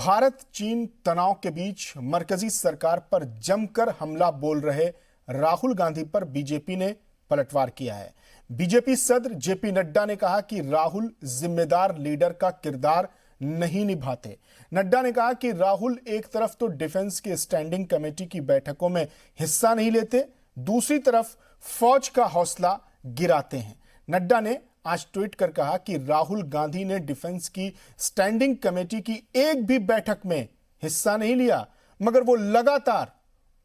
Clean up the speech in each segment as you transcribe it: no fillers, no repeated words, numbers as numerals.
भारत चीन तनाव के बीच मरकजी सरकार पर जमकर हमला बोल रहे राहुल गांधी पर बीजेपी ने पलटवार किया है। बीजेपी सदर जेपी नड्डा ने कहा कि राहुल जिम्मेदार लीडर का किरदार नहीं निभाते। नड्डा ने कहा कि राहुल एक तरफ तो डिफेंस की स्टैंडिंग कमेटी की बैठकों में हिस्सा नहीं लेते, दूसरी तरफ फौज का हौसला गिराते हैं। नड्डा ने आज ट्वीट कर कहा कि राहुल गांधी ने डिफेंस की स्टैंडिंग कमेटी की एक भी बैठक में हिस्सा नहीं लिया, मगर वो लगातार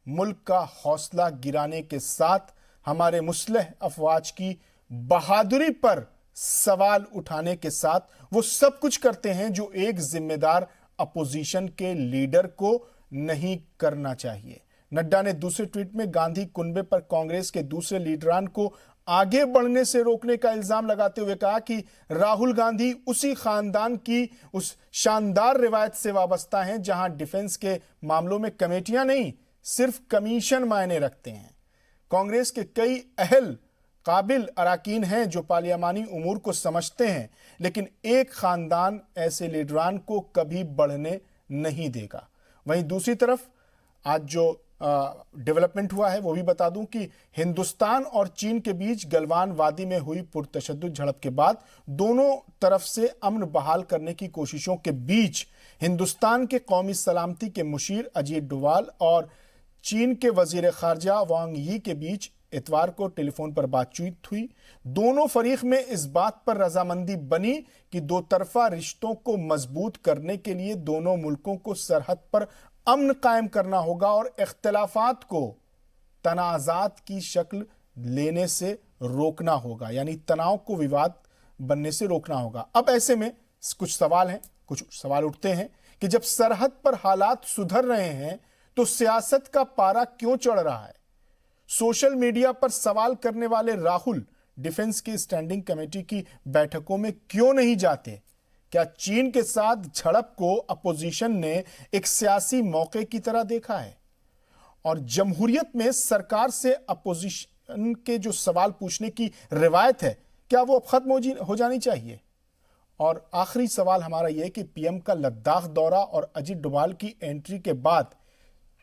मुल्क का हौसला गिराने के साथ हमारे मुस्लिह अफवाज की बहादुरी पर सवाल उठाने के साथ वो सब कुछ करते हैं जो एक जिम्मेदार अपोजिशन के लीडर को नहीं करना चाहिए। नड्डा ने दूसरे ट्वीट में गांधी कुनबे पर कांग्रेस के दूसरे लीडरान को आगे बढ़ने से रोकने का इल्जाम लगाते हुए कहा कि राहुल गांधी उसी खानदान की उस शानदार रिवायत से वाबस्ता हैं जहां डिफेंस के मामलों में कमेटियां नहीं, सिर्फ कमीशन मायने रखते हैं। कांग्रेस के कई अहल काबिल अराकीन हैं जो पार्लियामानी उमूर को समझते हैं, लेकिन एक खानदान ऐसे लीडरान को कभी बढ़ने नहीं देगा। वहीं दूसरी तरफ आज जो डेवलपमेंट हुआ है वो भी बता दूं कि हिंदुस्तान और चीन के बीच गलवान वादी में हुई पुरतशद्दुद झड़प के बाद दोनों तरफ से अमन बहाल करने की कोशिशों के बीच हिंदुस्तान के कौमी सलामती के मुशीर अजीत डोवाल और चीन के वजीर खारजा वांग यी के बीच इतवार को टेलीफोन पर बातचीत हुई। दोनों फरीक में इस बात पर रजामंदी बनी कि दो तरफा रिश्तों को मजबूत करने के लिए दोनों मुल्कों को सरहद पर अमन कायम करना होगा और इख्तिलाफात को तनाजात की शक्ल लेने से रोकना होगा, यानी तनाव को विवाद बनने से रोकना होगा। अब ऐसे में कुछ सवाल उठते हैं कि जब सरहद पर हालात सुधर रहे हैं तो सियासत का पारा क्यों चढ़ रहा है? सोशल मीडिया पर सवाल करने वाले राहुल डिफेंस की स्टैंडिंग कमेटी की बैठकों में क्यों नहीं जाते? क्या चीन के साथ झड़प को अपोजिशन ने एक सियासी मौके की तरह देखा है? और जमहूरियत में सरकार से अपोजिशन के जो सवाल पूछने की रिवायत है, क्या वो अब खत्म हो जानी चाहिए? और आखिरी सवाल हमारा यह कि पीएम का लद्दाख दौरा और अजीत डोभाल की एंट्री के बाद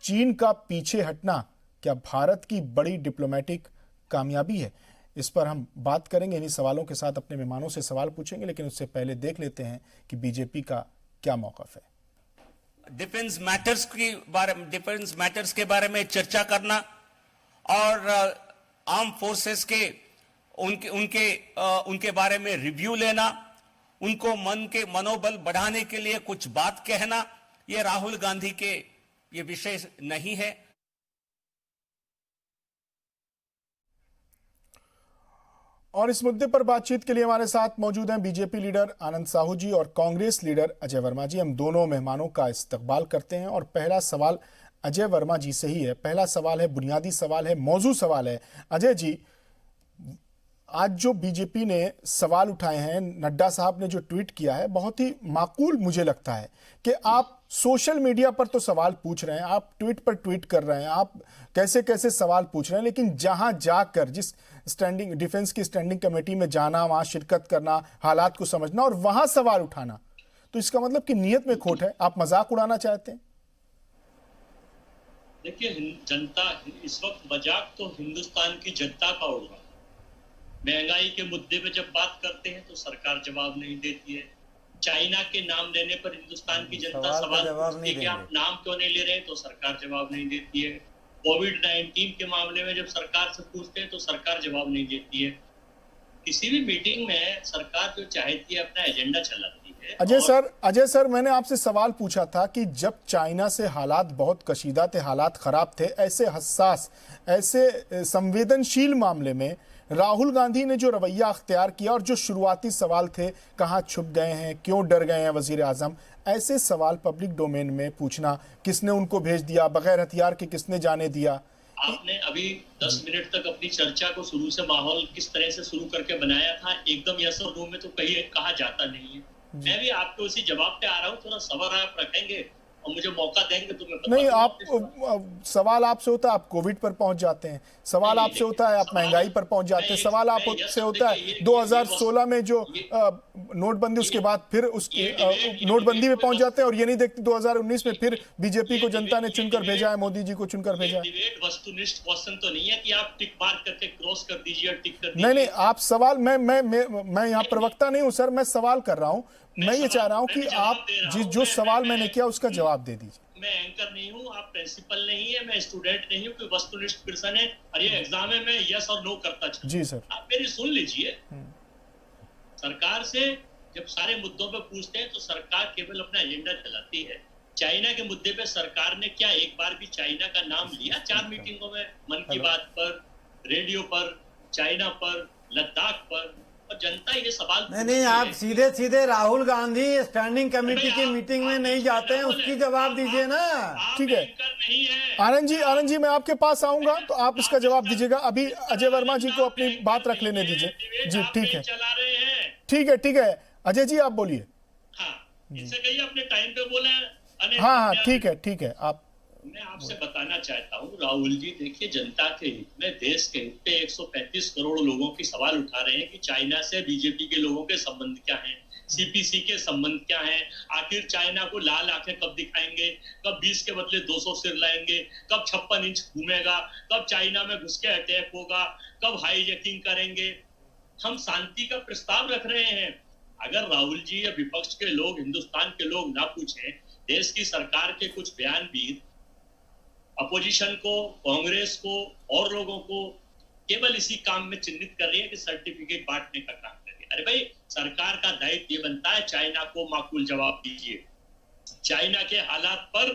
चीन का पीछे हटना क्या भारत की बड़ी डिप्लोमेटिक कामयाबी है? इस पर हम बात करेंगे। इन्हीं सवालों के साथ अपने मेहमानों से सवाल पूछेंगे, लेकिन उससे पहले देख लेते हैं कि बीजेपी का क्या मौक़िफ़ है। डिफेंस मैटर्स के बारे में चर्चा करना और आर्म फोर्सेस के उनके बारे में रिव्यू लेना, उनको मनोबल बढ़ाने के लिए कुछ बात कहना, ये राहुल गांधी के ये विषय नहीं है। और इस मुद्दे पर बातचीत के लिए हमारे साथ मौजूद हैं बीजेपी लीडर आनंद साहू जी और कांग्रेस लीडर अजय वर्मा जी। हम दोनों मेहमानों का इस्तकबाल करते हैं और पहला सवाल अजय वर्मा जी से ही है। पहला सवाल है, बुनियादी सवाल है, मौजू सवाल है। अजय जी, आज जो बीजेपी ने सवाल उठाए हैं, नड्डा साहब ने जो ट्वीट किया है, बहुत ही माकूल मुझे लगता है कि आप सोशल मीडिया पर तो सवाल पूछ रहे हैं, आप ट्वीट पर ट्वीट कर रहे हैं, आप कैसे कैसे सवाल पूछ रहे हैं, लेकिन जहां जाकर जिस स्टैंडिंग डिफेंस की स्टैंडिंग कमेटी में जाना, वहां शिरकत करना, हालात को समझना और वहां सवाल उठाना, तो इसका मतलब कि नीयत में खोट है, आप मजाक उड़ाना चाहते हैं। देखिए, जनता इस वक्त मजाक तो हिंदुस्तान की जनता का उड़ रहा है। महंगाई के मुद्दे पे जब बात करते हैं तो सरकार जवाब नहीं देती है। चाइना के नाम लेने पर हिंदुस्तान की जनता सवाल पूछती है कि आप नाम क्यों नहीं ले रहे हैं, तो सरकार जवाब नहीं देती है। कोविड-19 के मामले में जब सरकार से पूछते हैं तो सरकार जवाब नहीं देती है। किसी भी मीटिंग में सरकार जो चाहती है अपना एजेंडा चलाती है। अजय सर, मैंने आपसे सवाल पूछा था कि जब चाइना से हालात बहुत कशीदा थे, हालात खराब थे, ऐसे हसास, ऐसे संवेदनशील मामले में राहुल गांधी ने जो रवैया अख्तियार किया और जो शुरुआती सवाल थे, कहाँ छुप गए हैं, क्यों डर गए हैं वजीर आजम, ऐसे सवाल पब्लिक डोमेन में पूछना, किसने उनको भेज दिया, बगैर हथियार के किसने जाने दिया? आपने अभी 10 मिनट तक अपनी चर्चा को शुरू से माहौल किस तरह से शुरू करके बनाया था, एकदम यस और नो में तो कहीं कहा जाता नहीं है। मैं भी आपको उसी जवाब पे आ रहा हूँ, थोड़ा सब्र आप रखेंगे और मुझे मौका देंगे तो मैं नहीं, बता आप दूंगा। सवाल आपसे होता है आप कोविड पर पहुंच जाते हैं, सवाल नहीं, आपसे होता है आप सवाल- महंगाई पर पहुंच जाते हैं, मैं सवाल ये आपसे सब होता है देखिए, ये 2016 में जो ये- नोटबंदी उसके बाद फिर उसके ये डिबेट- ये नोटबंदी डिबेट में में पहुंच बस- जाते हैं और ये नहीं देखते 2019 में फिर बीजेपी को जनता ने ये चुनकर डिबेट- भेजा है, मोदी जी को चुनकर ये भेजा है। डिबेट वस्तुनिष्ठ क्वेश्चन तो नहीं है कि आप टिक मार्क करके क्रॉस कर दीजिए और टिक कर दीजिए। नहीं नहीं, आप सवाल मैं यहाँ प्रवक्ता नहीं हूँ सर, मैं सवाल कर रहा हूँ। मैं ये चाह रहा हूँ कि आप जो सवाल मैंने किया उसका जवाब दे दीजिए। मैं एंकर नहीं हूँ, आप प्रिंसिपल नहीं है, मैं स्टूडेंट नहीं हूँ, कोई वस्तुनिष्ठ पर्सन है और ये एग्जाम में मैं यस और नो करता चलूं। जी सर। आप मेरी सुन लीजिए। सरकार से जब सारे मुद्दों पे पूछते हैं तो सरकार केवल अपना एजेंडा चलाती है। चाइना के मुद्दे पे सरकार ने क्या एक बार भी चाइना का नाम लिया? 4 मीटिंगों में, मन की बात पर, रेडियो पर, चाइना पर, लद्दाख पर, और जनता ये सवाल नहीं, आप सीधे सीधे राहुल गांधी स्टैंडिंग कमेटी की मीटिंग में नहीं जाते हैं, उसकी जवाब दीजिए ना। ठीक है नहीं है आनंद जी मैं आपके पास आऊंगा तो आप इसका जवाब दीजिएगा। अभी अजय वर्मा जी को अपनी बात रख लेने दीजिए। जी ठीक है, चला रहे हैं। ठीक है अजय जी आप बोलिए। हाँ, इनसे कहिए अपने टाइम पे बोले। हाँ ठीक है आप। मैं आपसे बताना चाहता हूँ राहुल जी, देखिए जनता के हित में, देश के हित में 135 करोड़ लोगों की सवाल उठा रहे हैं कि चाइना से बीजेपी के लोगों के संबंध क्या हैं, सीपीसी के संबंध क्या हैं, आखिर चाइना को लाल आंखें कब दिखाएंगे, कब 20 के बदले 200 सिर लाएंगे, कब 56 इंच घूमेगा, कब चाइना में घुस के अटैक होगा, कब हाईजैकिंग करेंगे। हम शांति का प्रस्ताव रख रहे हैं। अगर राहुल जी या विपक्ष के लोग, हिंदुस्तान के लोग ना पूछें, देश की सरकार के कुछ बयानवीर अपोजिशन को, कांग्रेस को और लोगों को केवल इसी काम में चिन्हित कर रही है कि सर्टिफिकेट बांटने का काम कर रही है। अरे भाई, सरकार का दायित्व ये बनता है चाइना को माकूल जवाब दीजिए। चाइना के हालात पर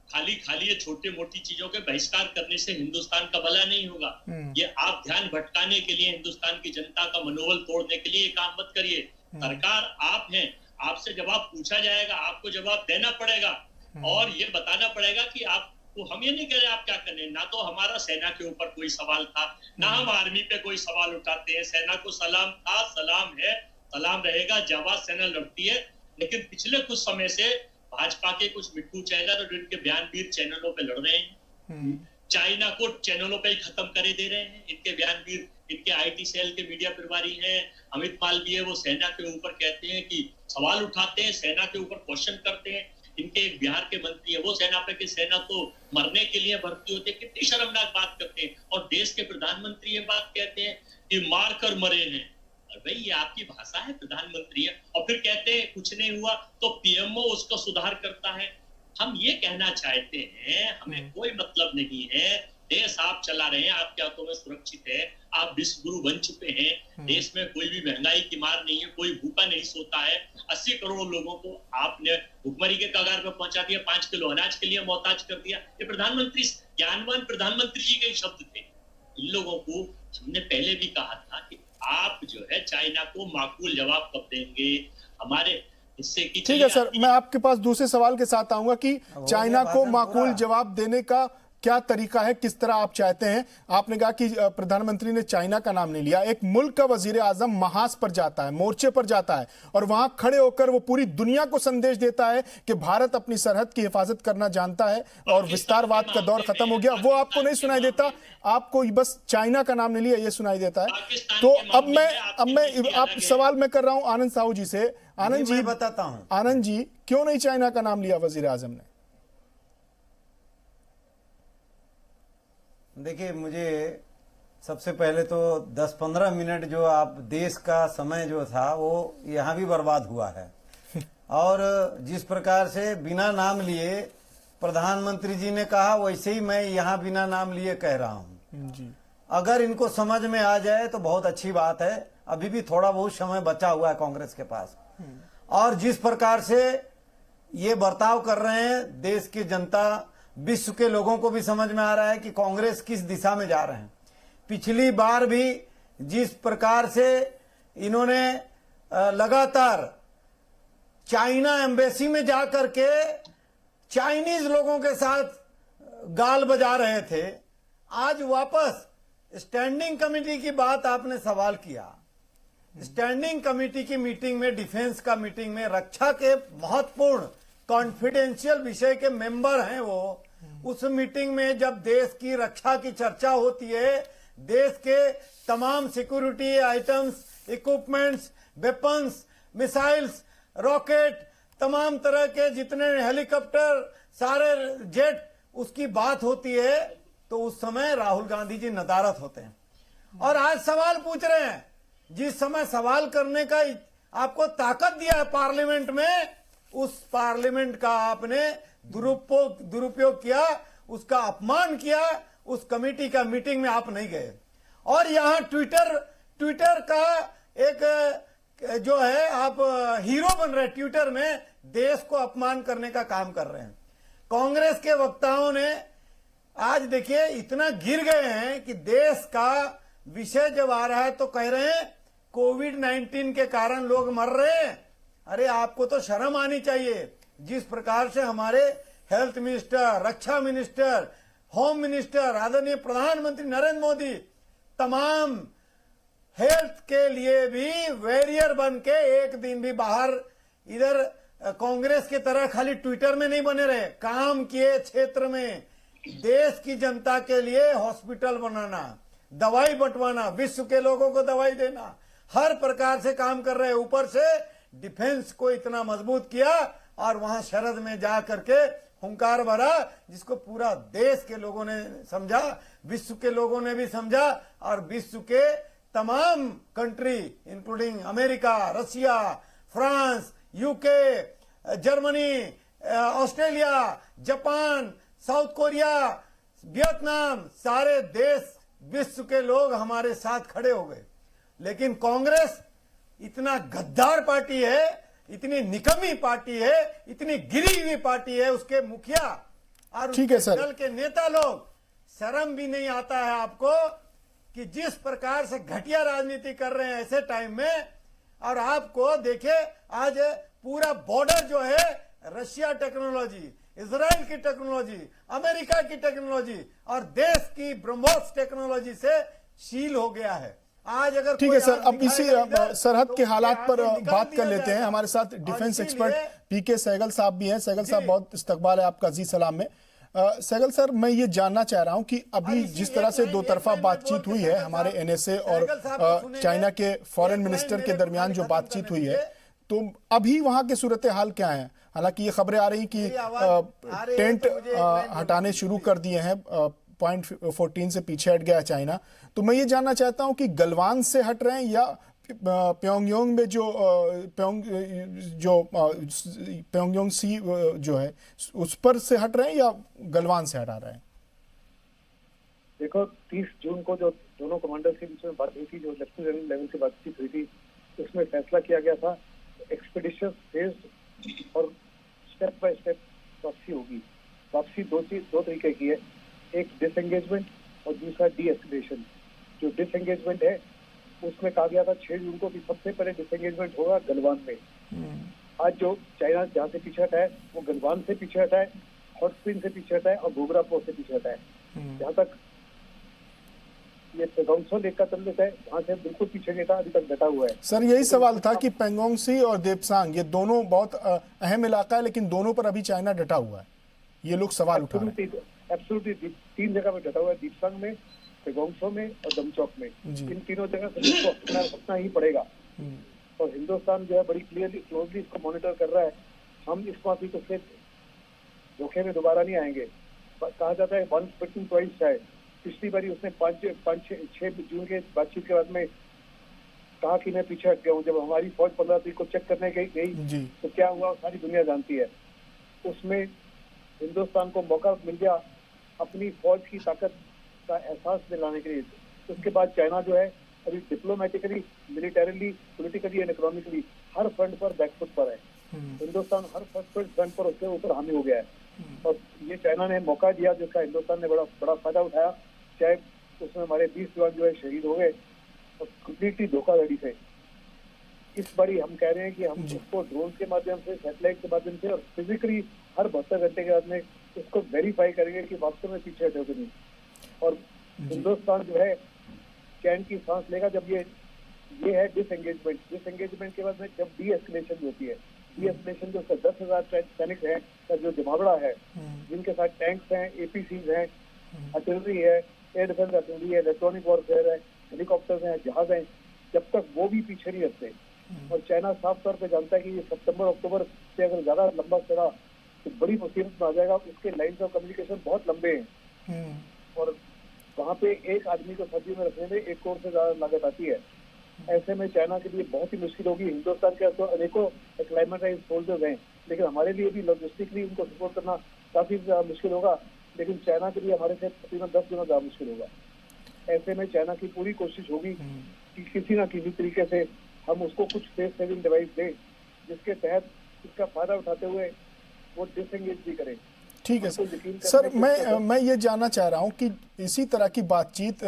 खाली ये छोटी मोटी चीजों के बहिष्कार करने से हिंदुस्तान का भला नहीं होगा। ये आप ध्यान भटकाने के लिए, हिंदुस्तान की जनता का मनोबल तोड़ने के लिए काम मत करिए। सरकार आप हैं, आपसे जवाब पूछा जाएगा, आपको जवाब देना पड़ेगा और ये बताना पड़ेगा कि आप तो हम ये नहीं कह रहे आप क्या करने, ना तो हमारा सेना के ऊपर कोई सवाल था, ना हम आर्मी पे कोई सवाल उठाते हैं। सेना को सलाम था, सलाम है, सलाम रहेगा, जाबाज सेना लड़ती है। लेकिन पिछले कुछ समय से भाजपा के कुछ मिट्टू चैनल और इनके बयानवीर चैनलों पे लड़ रहे हैं, चाइना को चैनलों पे ही खत्म करे दे रहे हैं। इनके बयानवीर, इनके आईटी सेल के मीडिया प्रभारी हैं अमित मालवीय, वो सेना के ऊपर कहते हैं कि सवाल उठाते हैं, सेना के ऊपर क्वेश्चन करते हैं। इनके एक बिहार के मंत्री है, वो सेना पे कि सेना तो मरने के लिए भर्ती होती है। कितनी शर्मनाक बात करते हैं। और देश के प्रधानमंत्री ये बात कहते हैं कि मार कर मरे हैं। अरे भाई, ये आपकी भाषा है? प्रधानमंत्री है और फिर कहते हैं कुछ नहीं हुआ तो पीएमओ उसका सुधार करता है। हम ये कहना चाहते हैं, हमें कोई मतलब नहीं है, देश आप चला रहे हैं, आपके हाथों में सुरक्षित है, आप विश्व गुरु बन चुके हैं। देश में कोई भी महंगाई की मार नहीं है, कोई भूखा नहीं सोता है। 80 करोड़ लोगों को आपने भुखमरी के कगार पर पहुंचा दिया, 5 किलो अनाज के लिए मोहताज कर दिया। ये प्रधानमंत्री, ज्ञानवान प्रधानमंत्री जी के शब्द थे। इन लोगों को हमने पहले भी कहा था कि आप जो है चाइना को माकूल जवाब कब देंगे, हमारे हिस्से की। ठीक है सर, मैं आपके पास दूसरे सवाल के साथ आऊंगा कि चाइना को माकूल जवाब देने का क्या तरीका है, किस तरह आप चाहते हैं। आपने कहा कि प्रधानमंत्री ने चाइना का नाम नहीं लिया। एक मुल्क का वजीर आजम महाज पर जाता है, मोर्चे पर जाता है और वहां खड़े होकर वो पूरी दुनिया को संदेश देता है कि भारत अपनी सरहद की हिफाजत करना जानता है और विस्तारवाद का दौर खत्म हो गया। वो आपको नहीं सुनाई देता, आपको बस चाइना का नाम नहीं लिया ये सुनाई देता है। तो अब मैं आप सवाल मैं कर रहा हूं आनंद साहू जी से। आनंद जी बताता हूं, आनंद जी क्यों नहीं चाइना का नाम लिया वजीर आजम ने? देखिए, मुझे सबसे पहले तो 10-15 मिनट जो आप देश का समय जो था वो यहाँ भी बर्बाद हुआ है। और जिस प्रकार से बिना नाम लिए प्रधानमंत्री जी ने कहा, वैसे ही मैं यहाँ बिना नाम लिए कह रहा हूँ जी। अगर इनको समझ में आ जाए तो बहुत अच्छी बात है। अभी भी थोड़ा बहुत समय बचा हुआ है कांग्रेस के पास। और जिस प्रकार से ये बर्ताव कर रहे हैं, देश की जनता, विश्व के लोगों को भी समझ में आ रहा है कि कांग्रेस किस दिशा में जा रहे हैं। पिछली बार भी जिस प्रकार से इन्होंने लगातार चाइना एम्बेसी में जाकर के चाइनीज लोगों के साथ गाल बजा रहे थे, आज वापस स्टैंडिंग कमेटी की बात आपने सवाल किया। स्टैंडिंग कमेटी की मीटिंग में, डिफेंस का मीटिंग में, रक्षा के महत्वपूर्ण कॉन्फिडेंशियल विषय के मेंबर हैं वो। उस मीटिंग में जब देश की रक्षा की चर्चा होती है, देश के तमाम security items, equipments, weapons, missiles, rocket, तमाम तरह के जितने हेलीकॉप्टर, सारे जेट, उसकी बात होती है, तो उस समय राहुल गांधी जी नदारद होते हैं और आज सवाल पूछ रहे हैं। जिस समय सवाल करने का आपको ताकत दिया है पार्लियामेंट में, उस पार्लियामेंट का आपने दुरुपयोग किया, उसका अपमान किया, उस कमेटी का मीटिंग में आप नहीं गए। और यहां ट्विटर का एक जो है आप हीरो बन रहे, ट्विटर में देश को अपमान करने का काम कर रहे हैं। कांग्रेस के वक्ताओं ने आज देखिए इतना गिर गए हैं कि देश का विषय जब आ रहा है तो कह रहे हैं कोविड-19 के कारण लोग मर रहे हैं। अरे आपको तो शर्म आनी चाहिए। जिस प्रकार से हमारे हेल्थ मिनिस्टर, रक्षा मिनिस्टर, होम मिनिस्टर, आदरणीय प्रधानमंत्री नरेंद्र मोदी तमाम हेल्थ के लिए भी वॉरियर बन के एक दिन भी बाहर इधर कांग्रेस की तरह खाली ट्विटर में नहीं बने रहे, काम किए क्षेत्र में देश की जनता के लिए हॉस्पिटल बनाना, दवाई बंटवाना, विश्व के लोगों को दवाई देना, हर प्रकार से काम कर रहे हैं। ऊपर से डिफेंस को इतना मजबूत किया और वहां शरद में जा करके हुंकार भरा, जिसको पूरा देश के लोगों ने समझा, विश्व के लोगों ने भी समझा और विश्व के तमाम country including America, Russia, France, UK, Germany, Australia, Japan, south Korea, Vietnam, सारे देश, विश्व के लोग हमारे साथ खड़े हो गए। लेकिन कांग्रेस इतना गद्दार पार्टी है, इतनी निकम्मी पार्टी है, इतनी गिरी हुई पार्टी है, उसके मुखिया और उसके दल के नेता लोग, शर्म भी नहीं आता है आपको कि जिस प्रकार से घटिया राजनीति कर रहे हैं ऐसे टाइम में। और आपको देखिए आज पूरा बॉर्डर जो है रशिया टेक्नोलॉजी, इजराइल की टेक्नोलॉजी, अमेरिका की टेक्नोलॉजी और देश की ब्रह्मोस टेक्नोलॉजी से सील हो गया है। आज अगर ठीक है सर, अब इसी सरहद के हालात पर बात कर लेते हैं। हमारे साथ डिफेंस एक्सपर्ट पीके सहगल साहब भी हैं। सहगल साहब, बहुत इस्तकबाल है आपका जी सलाम में। सहगल सर, मैं ये जानना चाह रहा हूं कि अभी जिस तरह से दो तरफा बातचीत हुई है हमारे एनएसए और चाइना के फॉरेन मिनिस्टर के दरमियान जो बातचीत हुई है, तो अभी वहां के सूरत हाल क्या है? हालांकि ये खबरें आ रही कि टेंट हटाने शुरू कर दिए हैं, पॉइंट 14 से पीछे हट गया चाइना। तो मैं ये जानना चाहता हूं कि गलवान से हट रहे हैं या प्योंगयांग में प्योंगयांग सी जो है उस पर से हट रहे हैं या गलवान से हटा रहे हैं? देखो, 30 जून को जो दोनों कमांडर्स के बीच में बात हुई थी, जो लेफ्टिनेंट लेवल की बातचीत हुई थी, उसमें फैसला किया गया था एक्सपीडिशन फेज और स्टेप बाय स्टेप वापसी होगी। वापसी दो तरीके की है, एक डिसएंगेजमेंट और दूसरा डी-एस्केलेशन। जो डिसएंगेजमेंट है उसमें कहा गया था 6 जून को कि सबसे पहले डिसएंगेजमेंट होगा गलवान में। आज जो चाइना जहाँ से पीछे हटा है वो गलवान से पीछे हटा है, हॉट स्प्रिंग से पीछे हटा है और गोगरा पोस्ट से पीछे हटा है। जहाँ तक ये पेंगोंग सी लेक का तल्लुक है, वहाँ से बिल्कुल पीछे नहीं था, अभी तक डटा हुआ है। सर, यही सवाल था कि पेंगोंग सी और देपसांग ये दोनों बहुत अहम इलाका है, लेकिन दोनों पर अभी चाइना डटा हुआ है, ये लोग सवाल उठा रहे हैं। एब्सोल्युटली 3 जगह पे डटा हुआ है, दीपसांग में, पेंगोंग में और दमचौक में। इन तीनों जगह से इसको अपना ही पड़ेगा। और हिंदुस्तान जो है बड़ी क्लोजली इसको मॉनिटर कर रहा है। हम इस माफी को से धोखे में दोबारा नहीं आएंगे। कहा जाता है वंस बिटन ट्वाइस शाय। पिछली बारी उसने 5-6 जून के बातचीत के बाद में कहा कि मैं पीछे हट गया हूँ। जब हमारी फौज 15 तारीख को चेक करने गई तो क्या हुआ सारी दुनिया जानती है। उसमें हिंदुस्तान को मौका मिल गया अपनी फौज की ताकत का एहसास दिलाने के लिए। उसके बाद चाइना जो है अभी diplomatically, militarily, politically and economically her front पर बैकफुट पर है। हिंदुस्तान हर फ्रंट पर उसके ऊपर हावी हो गया है और ये चाइना ने मौका दिया जिसका हिंदुस्तान ने बड़ा फायदा उठाया। चाहे उसमें हमारे 20 जवान जो है शहीद हो गए और कम्प्लीटली धोखाधड़ी से। इस बारी हम कह रहे हैं कि हम उसको ड्रोन के माध्यम से, सैटेलाइट के माध्यम से और फिजिकली हर 72 घंटे के बाद में इसको वेरीफाई करेंगे कि वास्तव में पीछे हटे नहीं। और हिंदुस्तान जो है चैन की सांस लेगा जब ये है डिसएंगेजमेंट के बाद में जब डी-एस्केलेशन होती है। ये नेशन जो 10,000 सैनिक हैं, जो जमावड़ा है, जिनके साथ टैंक्स हैं, APCs हैं, आर्टिलरी है, एयर डिफेंस आर्टिलरी है, इलेक्ट्रॉनिक वॉरफेयर है, हेलीकॉप्टर्स हैं, जहाज हैं, जब तक वो भी पीछे नहीं हटते, और चाइना साफ तौर पे जानता है कि ये सितंबर अक्टूबर से अगर ज्यादा लंबा चला तो बड़ी मुसीबत में आ जाएगा। उसके लाइंस ऑफ कम्युनिकेशन बहुत लंबे हैं और वहाँ पे एक आदमी को सब्जी में रखने में 1 करोड़ से ज्यादा लागत आती है। ऐसे में चाइना के लिए बहुत ही मुश्किल होगी। हिंदुस्तान के तो अनेकों एक्लाइमेटाइज सोल्जर्स हैं, लेकिन हमारे लिए भी लॉजिस्टिकली उनको सपोर्ट करना काफी मुश्किल होगा, लेकिन चाइना के लिए हमारे से तकरीबन 10 गुना ज्यादा मुश्किल होगा। ऐसे में चाइना की पूरी कोशिश होगी कि किसी न किसी तरीके से हम उसको कुछ फेस सेविंग डिवाइस दें, जिसके तहत इसका फायदा उठाते हुए वो डिसएंगेज भी करें। ठीक है सर, मैं ये जानना चाह रहा हूं कि इसी तरह की बातचीत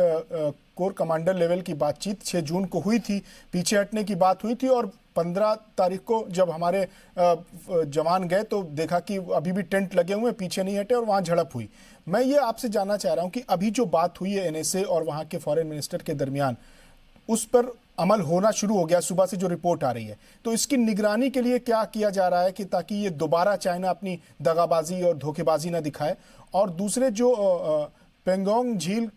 कोर कमांडर लेवल की बातचीत 6 जून को हुई थी, पीछे हटने की बात हुई थी, और 15 तारीख को जब हमारे जवान गए तो देखा कि अभी भी टेंट लगे हुए, पीछे नहीं हटे और वहां झड़प हुई। मैं ये आपसे जानना चाह रहा हूं कि अभी जो बात हुई है NSA और वहां के फॉरेन मिनिस्टर के दरमियान, उस पर अमल होना शुरू हो गया सुबह से जो रिपोर्ट आ रही है, तो इसकी निगरानी के लिए क्या किया जा रहा है कि ताकि ये दोबारा चाइना अपनी दगाबाजी और धोखेबाजी ना दिखाए? और दूसरे जो पेंगोंग झील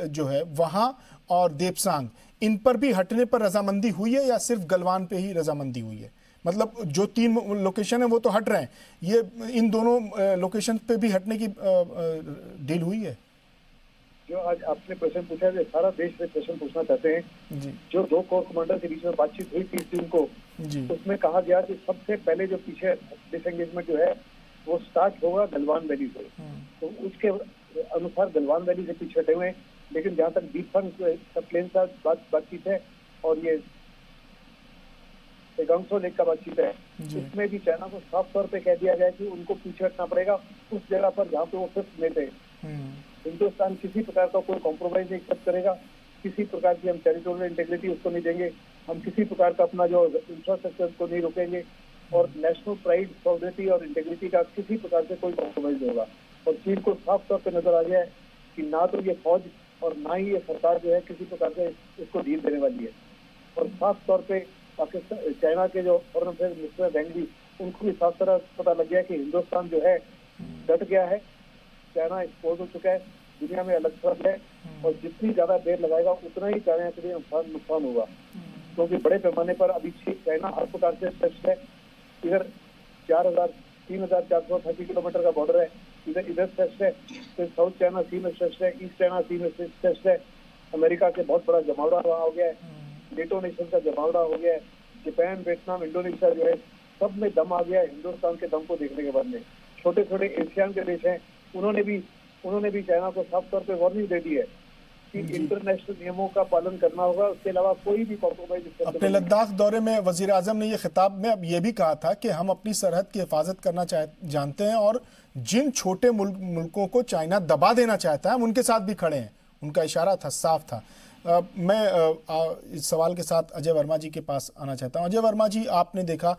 जो है वहां और देपसांग, इन पर भी हटने पर रजामंदी हुई है या सिर्फ गलवान पे ही रजामंदी हुई है? मतलब जो 3 लोकेशन है वो तो हट रहे हैं, ये इन दोनों लोकेशन पे भी हटने की डील हुई है? जो आज आपने प्रश्न पूछा है, सारा देश से प्रश्न पूछना चाहते हैं जी। जो 2 कोर कमांडर के बीच में बातचीत हुई 30 जून को, उसमें कहा गया कि सबसे पहले जो पीछे डिसएंगेजमेंट जो है वो स्टार्ट होगा गलवान वैली से, तो उसके अनुसार गलवान वैली से पीछे हटे हुए। लेकिन जहाँ तक दीपसंग प्लेन का बातचीत है और ये गंगसो लेक का बातचीत है, इसमें भी चाइना को साफ तौर पे कह दिया गया कि उनको पीछे हटना पड़ेगा उस जगह पर जहाँ पे वो फिफ्थ में थे। हिंदुस्तान किसी प्रकार का कोई कॉम्प्रोमाइज नहीं एक्सेप्ट करेगा, किसी प्रकार की हम टेरिटोरियल इंटीग्रिटी उसको नहीं देंगे, हम किसी प्रकार का अपना जो इंफ्रास्ट्रक्चर को नहीं रोकेंगे, और नेशनल प्राइड, सॉवरेनिटी और इंटीग्रिटी का किसी प्रकार से कोई कॉम्प्रोमाइज नहीं होगा। और चीन को साफ तौर पे नजर आ गया है कि ना तो ये फौज और ना ही ये सरकार जो है किसी प्रकार से इसको ढील देने वाली है। और साफ तौर पे पाकिस्तान, चाइना के जो फॉरेन अफेयर मिनिस्टर वेंग, उनको भी साफ तरह पता लग गया कि हिंदुस्तान जो है डट गया है, चाइना एक्सपोज हो चुका है, दुनिया में अलग थलग है, और जितनी ज्यादा देर लगाएगा उतना ही चाइना के लिए नुकसान होगा, क्योंकि बड़े पैमाने पर अभी चाइना हर प्रकार से स्ट्रेस्ड है। इधर 3,430 किलोमीटर का बॉर्डर है, इधर स्ट्रेस्ड है, फिर साउथ चाइना सी में स्ट्रेस्ड है, ईस्ट चाइना सी में स्ट्रेस्ड है, अमेरिका के बहुत बड़ा जमावड़ा वहाँ हो गया है, नेटो नेशन का जमावड़ा हो गया है, जापान, वियतनाम, इंडोनेशिया जो है सब में दम आ गया है हिंदुस्तान के दम को देखने के बाद में। छोटे छोटे एशियान के देश हैं, उन्होंने भी चाइना को साफ तौर पे वार्निंग दे दी है कि इंटरनेशनल नियमों का पालन करना होगा, उसके अलावा कोई भी कॉम्प्रोमाइज। अपने लद्दाख दौरे में वजीर आजम ने ये खिताब में अब ये भी कहा था कि हम अपनी सरहद की हिफाजत करना जानते हैं और जिन छोटे मुल्कों को चाइना दबा देना चाहता है हम उनके साथ भी खड़े हैं। उनका इशारा था, साफ था। मैं इस सवाल के साथ अजय वर्मा जी के पास आना चाहता हूं। अजय वर्मा जी, आपने देखा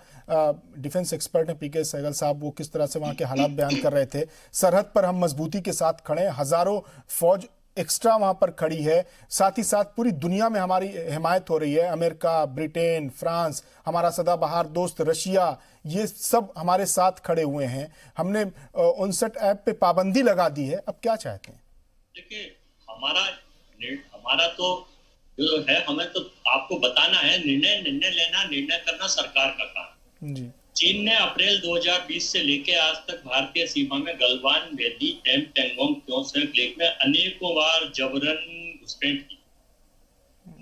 डिफेंस एक्सपर्ट हैं पीके सहगल साहब, वो किस तरह से वहां के हालात बयान कर रहे थे। सरहद पर हम मजबूती के साथ खड़े हैं, हजारों फौज एक्स्ट्रा वहां पर खड़ी है, साथ ही साथ पूरी दुनिया में हमारी हिमायत हो रही है। अमेरिका, ब्रिटेन, फ्रांस, हमारा सदाबहार दोस्त रशिया, ये सब हमारे साथ खड़े हुए हैं। हमने 59 ऐप पे पाबंदी लगा दी है। अब क्या चाहते हैं? देखिए, हमारा तो जो है, हमें तो आपको बताना है, निर्णय लेना, निर्णय करना सरकार का काम जी। चीन ने अप्रैल 2020 से लेकर आज तक भारतीय सीमा में गलवान वैली, पेंगोंग त्सो लेक में अनेकों बार जबरन घुसपैठ की।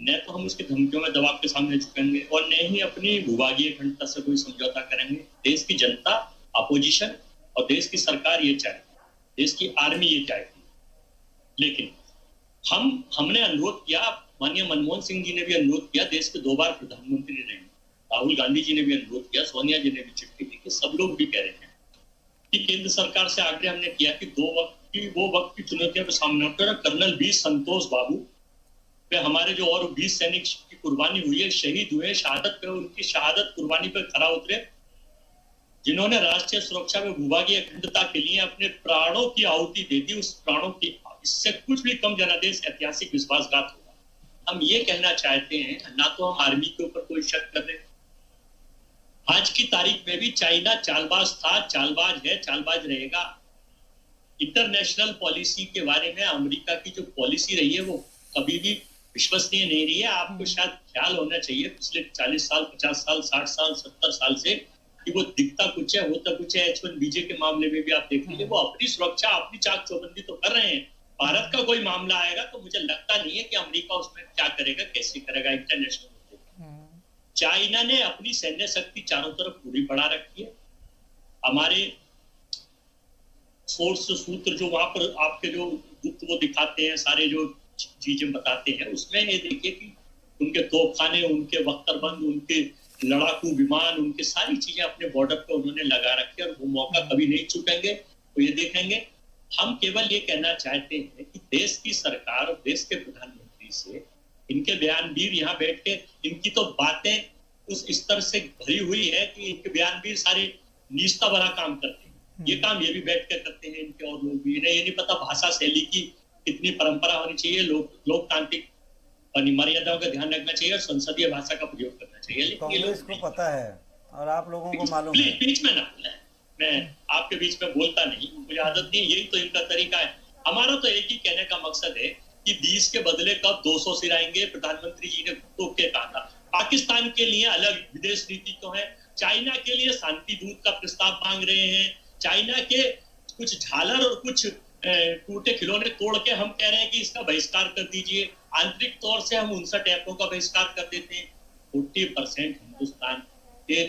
न तो हम उसकी धमकियों में दबाव के सामने झुकेंगे और न ही अपनी भूभागीय अखंडता से कोई समझौता करेंगे। देश की जनता, अपोजिशन और देश की सरकार ये चाहती, देश की आर्मी ये चाहती। लेकिन हमने अनुरोध किया, माननीय मनमोहन सिंह जी ने भी अनुरोध किया, देश के 2 बार प्रधानमंत्री रहे, राहुल गांधी जी ने भी अनुरोध किया, सोनिया जी ने भी चिट्ठी लिखी, सब लोग भी कह रहे हैं कि केंद्र सरकार से आग्रह हमने किया कि वो वक्त की चुनौतियों के सामने उतर कर्नल बी संतोष बाबू पे हमारे जो और 20 सैनिक की कुर्बानी हुई है, शहीद हुए, शहादत पे, उनकी शहादत कुर्बानी पर खरा उतरे, जिन्होंने राष्ट्रीय सुरक्षा में भूभागीय अखंडता के लिए अपने प्राणों की आहुति दे दी। उस प्राणों की, इससे कुछ भी कम जनादेश ऐतिहासिक विश्वासघात होगा। हम ये कहना चाहते हैं, ना तो हम आर्मी के ऊपर कोई शक कर रहे, आज की तारीख में भी चाइना चालबाज था, चालबाज है, चालबाज रहेगा। इंटरनेशनल पॉलिसी के बारे में अमेरिका की जो पॉलिसी रही है वो कभी भी विश्वसनीय नहीं रही है। आपको शायद ख्याल होना चाहिए पिछले 40 साल, 50 साल, 60 साल, 70 साल से कि वो दिखता कुछ है, होता कुछ है। H1BJ के मामले में भी आप देख लीजिए, वो अपनी सुरक्षा, अपनी चाक चौबंदी तो कर रहे हैं। भारत का कोई मामला आएगा तो मुझे लगता नहीं है कि अमेरिका उसमें क्या करेगा, कैसे करेगा। इंटरनेशनल चाइना ने अपनी सैन्य शक्ति चारों तरफ पूरी बढ़ा रखी है। हमारे सोर्स सूत्र जो वहां पर आपके जो गुप्त वो दिखाते हैं, सारे जो चीजें बताते हैं, उसमें ये देखिए कि उनके तोपखाने, उनके बख्तरबंद, उनके लड़ाकू विमान, उनके सारी चीजें अपने बॉर्डर पर उन्होंने लगा रखी है और वो मौका कभी नहीं चुकेंगे। तो ये देखेंगे। हम केवल ये कहना चाहते हैं कि देश की सरकार और देश के प्रधानमंत्री से इनके बयानवीर यहाँ बैठ के, इनकी तो बातें उस स्तर से भरी हुई है कि इनके बयानवीर सारे नीचता भरा काम करते हैं। ये काम ये भी बैठ कर करते हैं इनके और लोग भी। इन्हें ये नहीं पता भाषा शैली की कितनी परंपरा होनी चाहिए, लोकतांत्रिक मर्यादाओं का ध्यान रखना चाहिए और संसदीय भाषा का प्रयोग करना चाहिए। लेकिन ये कांग्रेस को पता है और आप लोगों को मालूम है। बीच में ना बोले, मैं आपके बीच में बोलता नहीं, मुझे आदत नहीं, यही तो इनका तरीका है। हमारा तो एक ही कहने का मकसद है कि 20 के बदले कब 200 सिराएंगे। प्रधानमंत्री जी ने टोक के कहा था। पाकिस्तान के लिए अलग विदेश नीति तो है, चाइना के लिए शांति दूत का प्रस्ताव मांग रहे हैं। चाइना के कुछ झालर और कुछ टूटे खिलौने तोड़ के हम कह रहे हैं कि इसका बहिष्कार कर दीजिए। आंतरिक तौर से हम 59 ऐपों का बहिष्कार कर देते हैं। 40% हिंदुस्तान के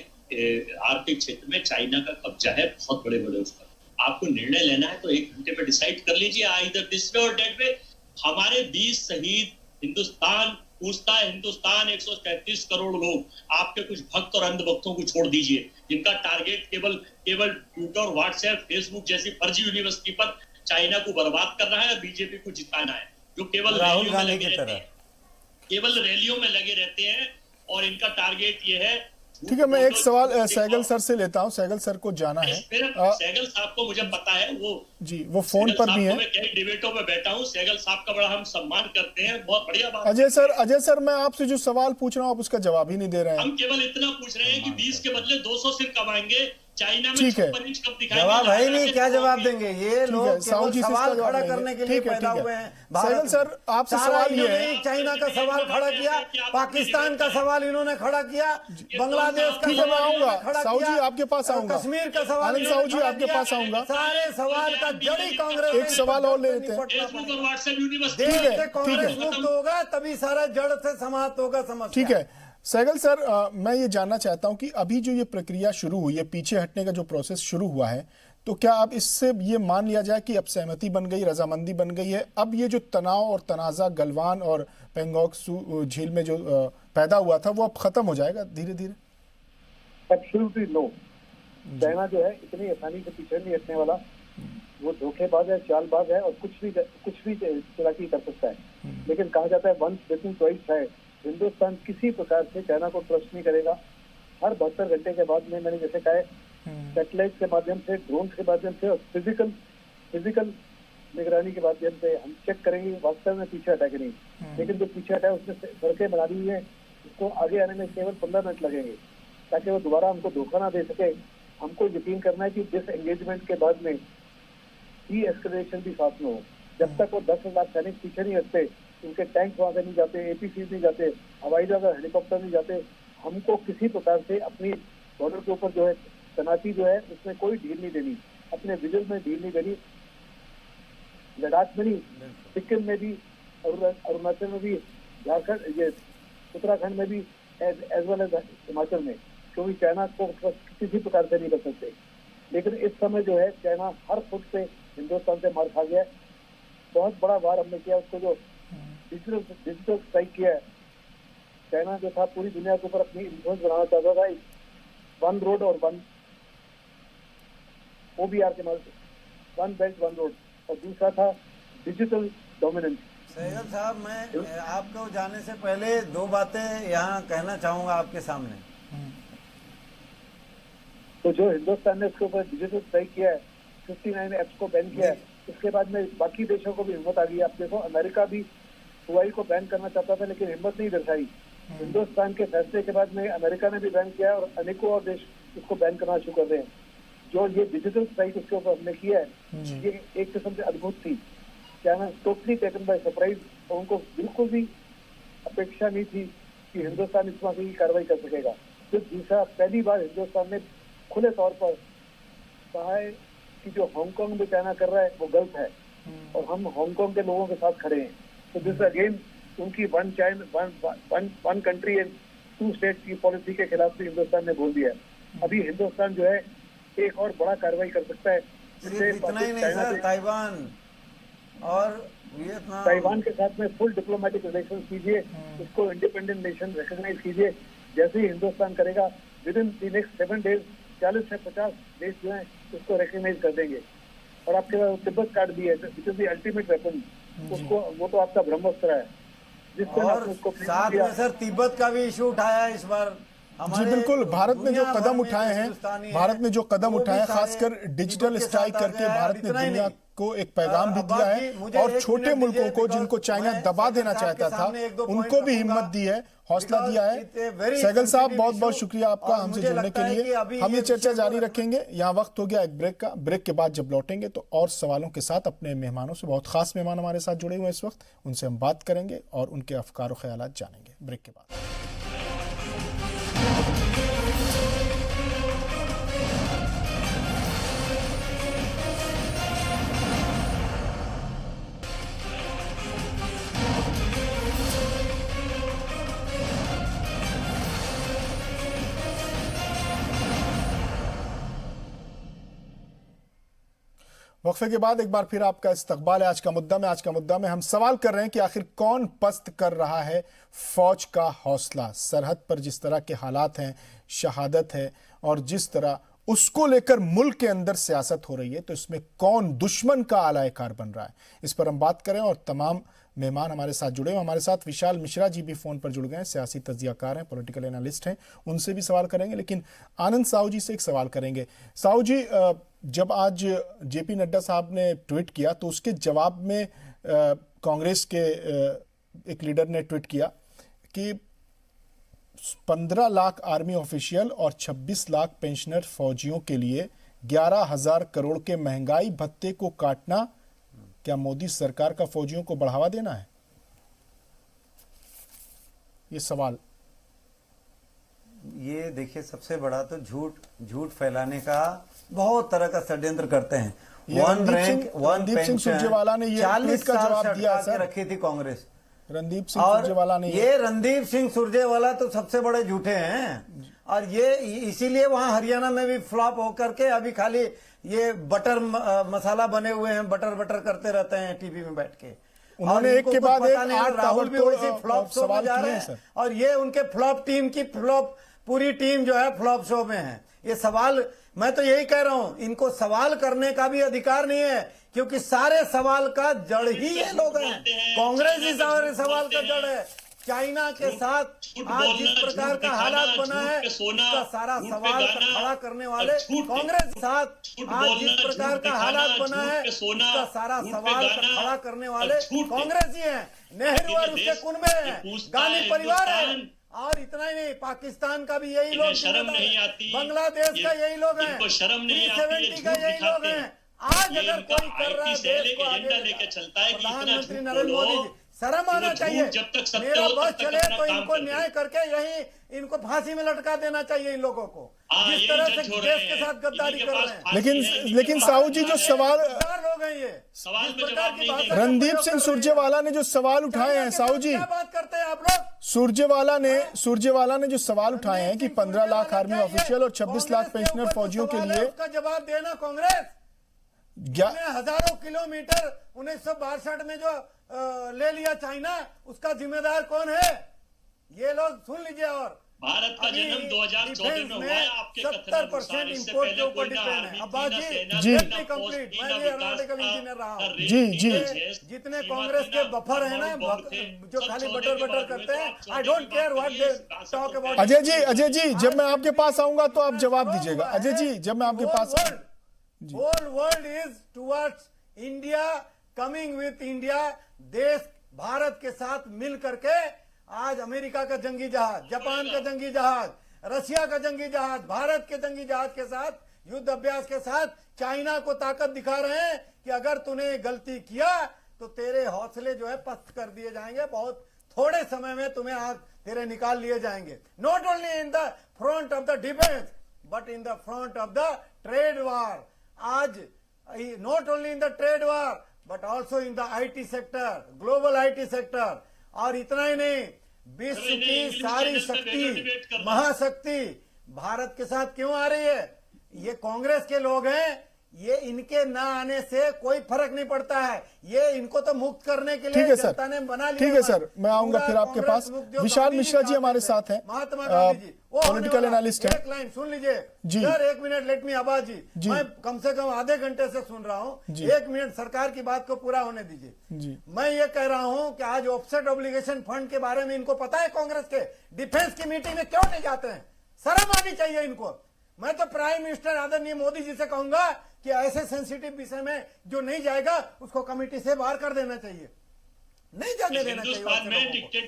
आर्थिक क्षेत्र में चाइना का कब्जा है, बहुत बड़े बड़े उस पर। आपको निर्णय लेना है तो 1 घंटे में डिसाइड कर लीजिए, आइदर दिस वे और दैट वे। हमारे 20 शहीद, हिंदुस्तान पूछता है, हिंदुस्तान 133 करोड़ लोग, आपके कुछ भक्त और अंधभक्तों को छोड़ दीजिए जिनका टारगेट केवल ट्विटर, व्हाट्सएप, फेसबुक जैसी फर्जी यूनिवर्सिटी पर चाइना को बर्बाद करना है और बीजेपी को जिताना है, जो केवल राहुल गांधी की तरह केवल रैलियों में लगे रहते हैं। और इनका टारगेट ये है। ठीक है, मैं एक सवाल सहगल सर से लेता हूँ। सहगल सर को जाना है। सहगल साहब को मुझे पता है, वो फोन पर भी है। मैं कई डिबेटों में बैठा हूँ, सहगल साहब का बड़ा हम सम्मान करते हैं, बहुत बढ़िया बात। अजय सर मैं आपसे जो सवाल पूछ रहा हूँ आप उसका जवाब ही नहीं दे रहे हैं। हम केवल इतना पूछ रहे हैं कि 20 के बदले 200 सिर कमाएंगे। चाइना में 56 इंच कब दिखाएंगे? जवाब है ही नहीं, क्या जवाब देंगे? ये लोग साहू जी सवाल खड़ा करने के लिए पैदा हुए हैं। सहगल सर आपसे सवाल ये है, चाइना का सवाल खड़ा किया, पाकिस्तान का सवाल इन्होंने खड़ा किया, बांग्लादेश का सवाल आऊंगा साहू जी आपके पास आऊंगा, कश्मीर का सवाल साहू जी आपके पास आऊंगा। सारे सवाल का जड़ी कांग्रेस। एक सवाल और ले लेते हैं। देश से कांग्रेस मुक्त होगा तभी सारा जड़ से समाप्त होगा समस्या। ठीक है सहगल सर, मैं ये जानना चाहता हूं कि अभी जो ये प्रक्रिया शुरू हुई है, पीछे हटने का जो प्रोसेस शुरू हुआ है, तो क्या अब इससे ये मान लिया जाए कि अब सहमति बन गई, रजामंदी बन गई है? अब ये जो तनाव और तनाजा गलवान और पेंगोंग झील में जो पैदा हुआ था वो अब खत्म हो जाएगा धीरे धीरे? Absolutely no. चाइना जो है इतनी आसानी से पीछे नहीं हटने वाला। वो धोखेबाज है, चालबाज है और कुछ भी चालाकी कर सकता है। लेकिन कहा जाता है वंस बिटन ट्वाइस है। हिंदुस्तान किसी प्रकार से चाइना को ट्रस्ट नहीं करेगा। हर 72 घंटे के बाद में, मैंने जैसे कहा, सैटेलाइट के माध्यम से, ड्रोन के माध्यम से और फिजिकल निगरानी के माध्यम से हम चेक करेंगे वास्तव में पीछे हटा के नहीं। लेकिन जो पीछे हटा है उसने सड़कें बना दी है, उसको आगे आने में केवल 15 मिनट लगेंगे ताकि वो दोबारा हमको धोखा ना दे सके। हमको यकीन करना है कि डिस एंगेजमेंट के बाद में डी एस्केलेशन भी साथ में हो। जब तक वो 10,000 सैनिक पीछे नहीं हटते, उनके टैंक वहां से नहीं जाते, एपीसी नहीं जाते, हवाई जहाज हेलीकॉप्टर नहीं जाते, हमको किसी प्रकार से अपनी बॉर्डर के ऊपर जो है तैनाती जो है उसमें कोई ढील नहीं देनी, अपने विजन में ढील नहीं देनी। लद्दाख में नहीं, सिक्किम में भी, अरुणाचल में भी, झारखंड, ये उत्तराखंड में भी, एज वेल एज हिमाचल में, क्योंकि चाइना को किसी प्रकार से नहीं कर सकते। लेकिन इस समय जो है चाइना हर फुट से हिंदुस्तान से मार खा गया है। बहुत बड़ा वार हमने किया, उसको जो डिजिटल स्ट्राइक किया है। चाइना जो था पूरी दुनिया के ऊपर अपनी इन्फ्लुएंस बनाना चाहता था, वन रोड और वन OBR के माध्यम, वन बेल्ट वन रोड, और दूसरा था डिजिटल डोमिनेंस। सहगल साहब, मैं आपको जाने से पहले 2 बातें यहाँ कहना चाहूंगा आपके सामने। तो जो हिंदुस्तान ने इसके ऊपर डिजिटल स्ट्राइक किया है, 59 ऐप्स को बैन किया है, इसके बाद में बाकी देशों को भी हिम्मत आ गई। आप देखो, अमेरिका भी हुआई को बैन करना चाहता था लेकिन हिम्मत नहीं दर्शाई। हिंदुस्तान के फैसले के बाद में अमेरिका ने भी बैन किया और अनेकों और देश इसको बैन करना शुरू कर रहे हैं। जो ये डिजिटल स्ट्राइक उसके ऊपर हमने किया है, ये एक किस्म से अद्भुत थी। China totally taken by surprise, और उनको बिल्कुल भी अपेक्षा नहीं थी कि हिंदुस्तान इस तरह की कार्रवाई कर सकेगा। तो दूसरा, पहली बार हिंदुस्तान ने खुले तौर पर कहा है कि जो हांगकांग में चाइना कर रहा है वो गलत है और हम हांगकांग के लोगों के साथ खड़े हैं। तो दिस अगेन उनकी one country and two state की पॉलिसी के खिलाफ भी हिंदुस्तान ने बोल दिया है। अभी हिंदुस्तान जो है एक और बड़ा कार्रवाई कर सकता है। इतना ही नहीं सर, ताइवान और वियतनाम, ताइवान के साथ में फुल डिप्लोमेटिक रिलेशन कीजिए, उसको इंडिपेंडेंट नेशन रिकॉग्नाइज कीजिए। जैसे ही हिंदुस्तान करेगा, with in the next 7 days 40 से 50 देश जो है उसको रिकॉग्नाइज कर देंगे। और आपके पास तिब्बत कार्ड भी है, which is the ultimate weapon. उसको, वो तो आपका ब्रह्मास्त्र है जिससे और साथ में सर तिब्बत का भी इशू उठाया इस बार। जी बिल्कुल, भारत ने जो कदम उठाए हैं, भारत ने जो कदम उठाए, खासकर डिजिटल स्ट्राइक करके भारत ने दुनिया को एक पैगाम भी दिया है और छोटे मुल्कों को जिनको चाइना दबा देना चाहता था उनको भी हिम्मत दी है, हौसला दिया है। सहगल साहब, बहुत बहुत शुक्रिया आपका हमसे जुड़ने के लिए। हम ये चर्चा जारी रखेंगे। यहाँ वक्त हो गया एक ब्रेक का। ब्रेक के बाद जब लौटेंगे तो और सवालों के साथ अपने मेहमानों से, बहुत खास मेहमान हमारे साथ जुड़े हुए हैं इस वक्त, उनसे हम बात करेंगे और उनके अफकार और ख्यालात जानेंगे। ब्रेक के बाद वक्फे के बाद एक बार फिर आपका इस्तकबाल है आज का मुद्दा में हम सवाल कर रहे हैं कि आखिर कौन पस्त कर रहा है फौज का हौसला। सरहद पर जिस तरह के हालात हैं, शहादत है और जिस तरह उसको लेकर मुल्क के अंदर सियासत हो रही है, तो इसमें कौन दुश्मन का आलायकार बन रहा है, इस पर हम बात करें। और तमाम मेहमान हमारे साथ जुड़े हुए। हमारे साथ विशाल मिश्रा जी भी फोन पर जुड़ गए हैं, सियासी तज्जियाकार हैं, पॉलिटिकल एनालिस्ट हैं, उनसे भी सवाल करेंगे। लेकिन आनंद साहू जी से एक सवाल करेंगे। साहू जी, जब आज जेपी नड्डा साहब ने ट्वीट किया तो उसके जवाब में कांग्रेस के एक लीडर ने ट्वीट किया कि 15 लाख आर्मी ऑफिशियल और 26 लाख पेंशनर फौजियों के लिए 11,000 करोड़ के महंगाई भत्ते को काटना क्या मोदी सरकार का फौजियों को बढ़ावा देना है? ये सवाल। ये देखिए, सबसे बड़ा तो झूठ फैलाने का बहुत तरह का षड्यंत्र करते हैं। रणदीप सिंह सुरजेवाला ने ये 40 का जवाब दिया सर, रखी थी कांग्रेस। रणदीप सिंह सुरजेवाला ने ये रणदीप सिंह सुरजेवाला तो सबसे बड़े झूठे हैं। और ये इसीलिए वहां हरियाणा में भी फ्लॉप होकर के अभी खाली ये बटर मसाला बने हुए हैं, बटर करते रहते हैं टीवी में बैठ के। उन्होंने एक के बाद एक राहुल भी वैसे फ्लॉप शो में जा रहे हैं और ये उनके फ्लॉप टीम की पूरी टीम जो है फ्लॉप शो में है। ये सवाल, मैं तो यही कह रहा हूं, इनको सवाल करने का भी अधिकार नहीं है, क्योंकि सारे सवाल का जड़ ही ये लोग हैं। कांग्रेस ही सारे सवाल का जड़ है। चाइना के साथ आज जिस प्रकार का हालात बना है, उसका सारा सवाल खड़ा करने वाले कांग्रेस के साथ आज जिस प्रकार का हालात बना है, उसका सारा सवाल खड़ा करने वाले कांग्रेस ही है। नेहरू और उसके कुनबे हैं, गांधी परिवार है। और इतना ही नहीं, पाकिस्तान का भी यही लोग, शर्म नहीं आती, बांग्लादेश का यही लोग हैं, शर्म नहीं आती, 70 का यही लोग हैं। आज अगर कोई कर रहा है देश को आगे लेके चलता है, प्रधानमंत्री नरेंद्र मोदी जी, शर्म आना चाहिए। मेरा बस चले तो इनको न्याय करके यही इनको फांसी में लटका देना चाहिए इन लोगों को, जिस तरह से देश के साथ गद्दारी कर रहे हैं। लेकिन साहू जी, जो सवाल लोग हैं, ये रणदीप सिंह सुरजेवाला ने जो सवाल उठाए हैं, साहू जी बात करते हैं आप लोग, सुरजेवाला ने जो सवाल उठाए हैं कि 15 लाख आर्मी ऑफिशियल और 26 लाख पेंशनर फौजियों के लिए, उसका जवाब देना कांग्रेस। हजारों किलोमीटर 1962 में जो ले लिया चाइना, उसका जिम्मेदार कौन है? ये लोग सुन लीजिए। और भारत का जन्म 2014 में हुआ है, आपके 70% इम्पोर्ट के ऊपर डिपेंड है। अब्बास जी कंप्लीट, मैं भी एरोनॉटिकल इंजीनियर रहा हूँ। जी जितने कांग्रेस के बफर है ना, जो खाली बटर करते हैं, I don't care what they talk about. Ajay ji, जब मैं आपके पास आऊंगा तो आप जवाब दीजिएगा। अजय जी, जब मैं आपके पास, whole world is towards India, coming with India. देश भारत के साथ मिल करके आज अमेरिका का जंगी जहाज, जापान का जंगी जहाज, रशिया का जंगी जहाज, भारत के जंगी जहाज के साथ युद्ध अभ्यास के साथ चाइना को ताकत दिखा रहे हैं कि अगर तूने गलती किया तो तेरे हौसले जो है पस्त कर दिए जाएंगे, बहुत थोड़े समय में तुम्हें आग तेरे निकाल लिए जाएंगे। Not only in the front of the defence but in the front of the trade war. आज not only in the trade war but also in the IT sector, global IT sector. और इतना ही नहीं, विश्व की सारी शक्ति, महाशक्ति भारत के साथ क्यों आ रही है? ये कांग्रेस के लोग हैं, ये इनके ना आने से कोई फर्क नहीं पड़ता है, ये इनको तो मुक्त करने के लिए जनता ने बना लिया। ठीक है सर, मैं आऊंगा फिर आपके पास। विशाल मिश्रा जी हमारे साथ हैं, महात्मा गांधी जी, पॉलिटिकल एनालिस्ट है। एक लाइन सुन लीजिए सर, एक मिनट, लेट मी आबाद जी, मैं कम से कम आधे घंटे से सुन रहा हूँ, एक मिनट सरकार की बात को पूरा होने दीजिए। मैं ये कह रहा हूँ कि आज ऑफसेट ऑब्लिगेशन फंड के बारे में इनको पता है? कांग्रेस के डिफेंस की मीटिंग में क्यों नहीं जाते हैं? शर्म आनी चाहिए इनको। मैं तो प्राइम मिनिस्टर आदरणीय मोदी जी से कहूंगा कि ऐसे सेंसिटिव विषय में जो नहीं जाएगा उसको कमिटी से बाहर कर देना चाहिए, नहीं जाने देना चाहिए।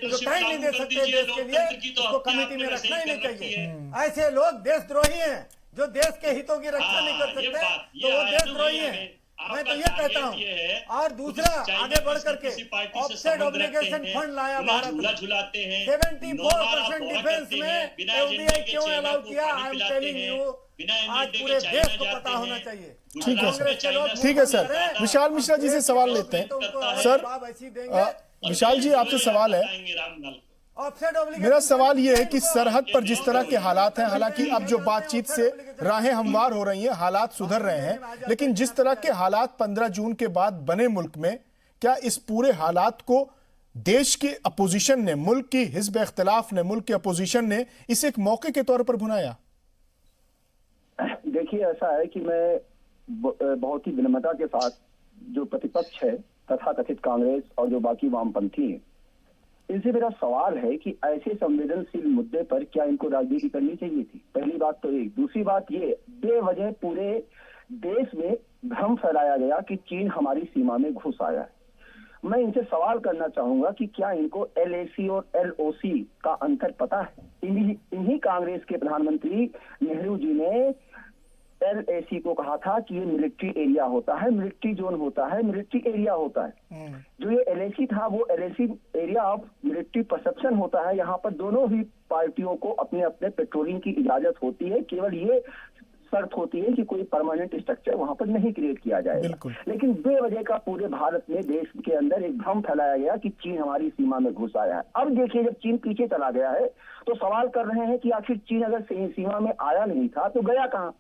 जो टाइम नहीं दे सकते देश के लिए उसको कमेटी में रखना ही नहीं चाहिए। ऐसे लोग देशद्रोही हैं, जो देश के हितों की रक्षा नहीं कर सकते तो वो देशद्रोही हैं। मैं तो ये कहता हूँ। और दूसरा, आगे बढ़ करके ऑफसेट ऑब्लिगेशन फंड लाया भारत में, 74% डिफेंस में एफडीआई क्यों अलाउ किया? आई एम टेलिंग यू, आज पूरे देश को पता होना चाहिए। ठीक है सर, ठीक है सर। विशाल मिश्रा जी से सवाल लेते हैं। सर विशाल जी, आपसे सवाल है। मेरा सवाल यह है कि सरहद पर जिस तरह के हालात हैं, हालांकि अब जो बातचीत से राहें हमवार हो रही हैं, हालात सुधर रहे हैं, लेकिन जिस तरह के हालात 15 जून के बाद बने मुल्क में, क्या इस पूरे हालात को देश की अपोजिशन ने, मुल्क की हिज़्ब इख्तिलाफ ने, मुल्क की अपोजिशन ने इसे एक मौके के तौर पर भुनाया? देखिए, ऐसा है कि मैं बहुत ही विनम्रता के साथ जो प्रतिपक्ष है तथा कथित कांग्रेस और जो बाकी वामपंथी हैं, इनसे मेरा सवाल है कि ऐसे संवेदनशील मुद्दे पर क्या इनको राजनीति करनी चाहिए थी? पहली बात तो एक। दूसरी बात ये, बेवजह पूरे देश में भ्रम फैलाया गया कि चीन हमारी सीमा में घुस आया है। मैं इनसे सवाल करना चाहूंगा कि क्या इनको LAC और LOC का अंतर पता है? इन्हीं कांग्रेस के प्रधानमंत्री नेहरू जी ने LAC को कहा था कि ये मिलिट्री एरिया होता है, मिलिट्री जोन होता है, मिलिट्री एरिया होता है। जो ये LAC था वो LAC area of military perception होता है। यहाँ पर दोनों ही पार्टियों को अपने अपने पेट्रोलिंग की इजाजत होती है, केवल ये शर्त होती है कि कोई परमानेंट स्ट्रक्चर वहां पर नहीं क्रिएट किया जाएगा। लेकिन बेवजह का पूरे भारत में, देश के अंदर एक भ्रम फैलाया गया कि चीन हमारी सीमा में घुस आया है। अब देखिए, जब चीन पीछे चला गया है तो सवाल कर रहे हैं कि आखिर चीन अगर सीमा में आया नहीं था तो गया कहाँ?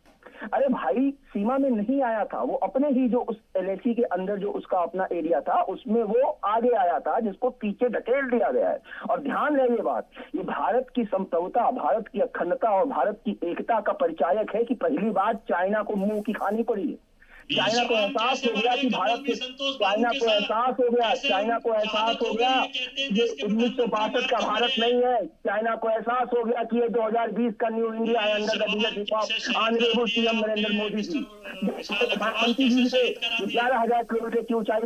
अरे भाई, सीमा में नहीं आया था, वो अपने ही जो उस LAC के अंदर जो उसका अपना एरिया था उसमें वो आगे आया था, जिसको पीछे ढकेल दिया गया है। और ध्यान रहे ये बात, ये भारत की संप्रभुता, भारत की अखंडता और भारत की एकता का परिचायक है कि पहली बार चाइना को मुंह की खानी पड़ी है। चाइना को एहसास हो गया कि भारत के, चाइना को एहसास हो गया ये 1962 का भारत नहीं है। चाइना को एहसास हो गया कि ये 2020 का न्यू इंडिया है under the leadership of honourable CM Narendra Modi ji. प्रधानमंत्री जी से 11,000 किलोमीटर की ऊंचाई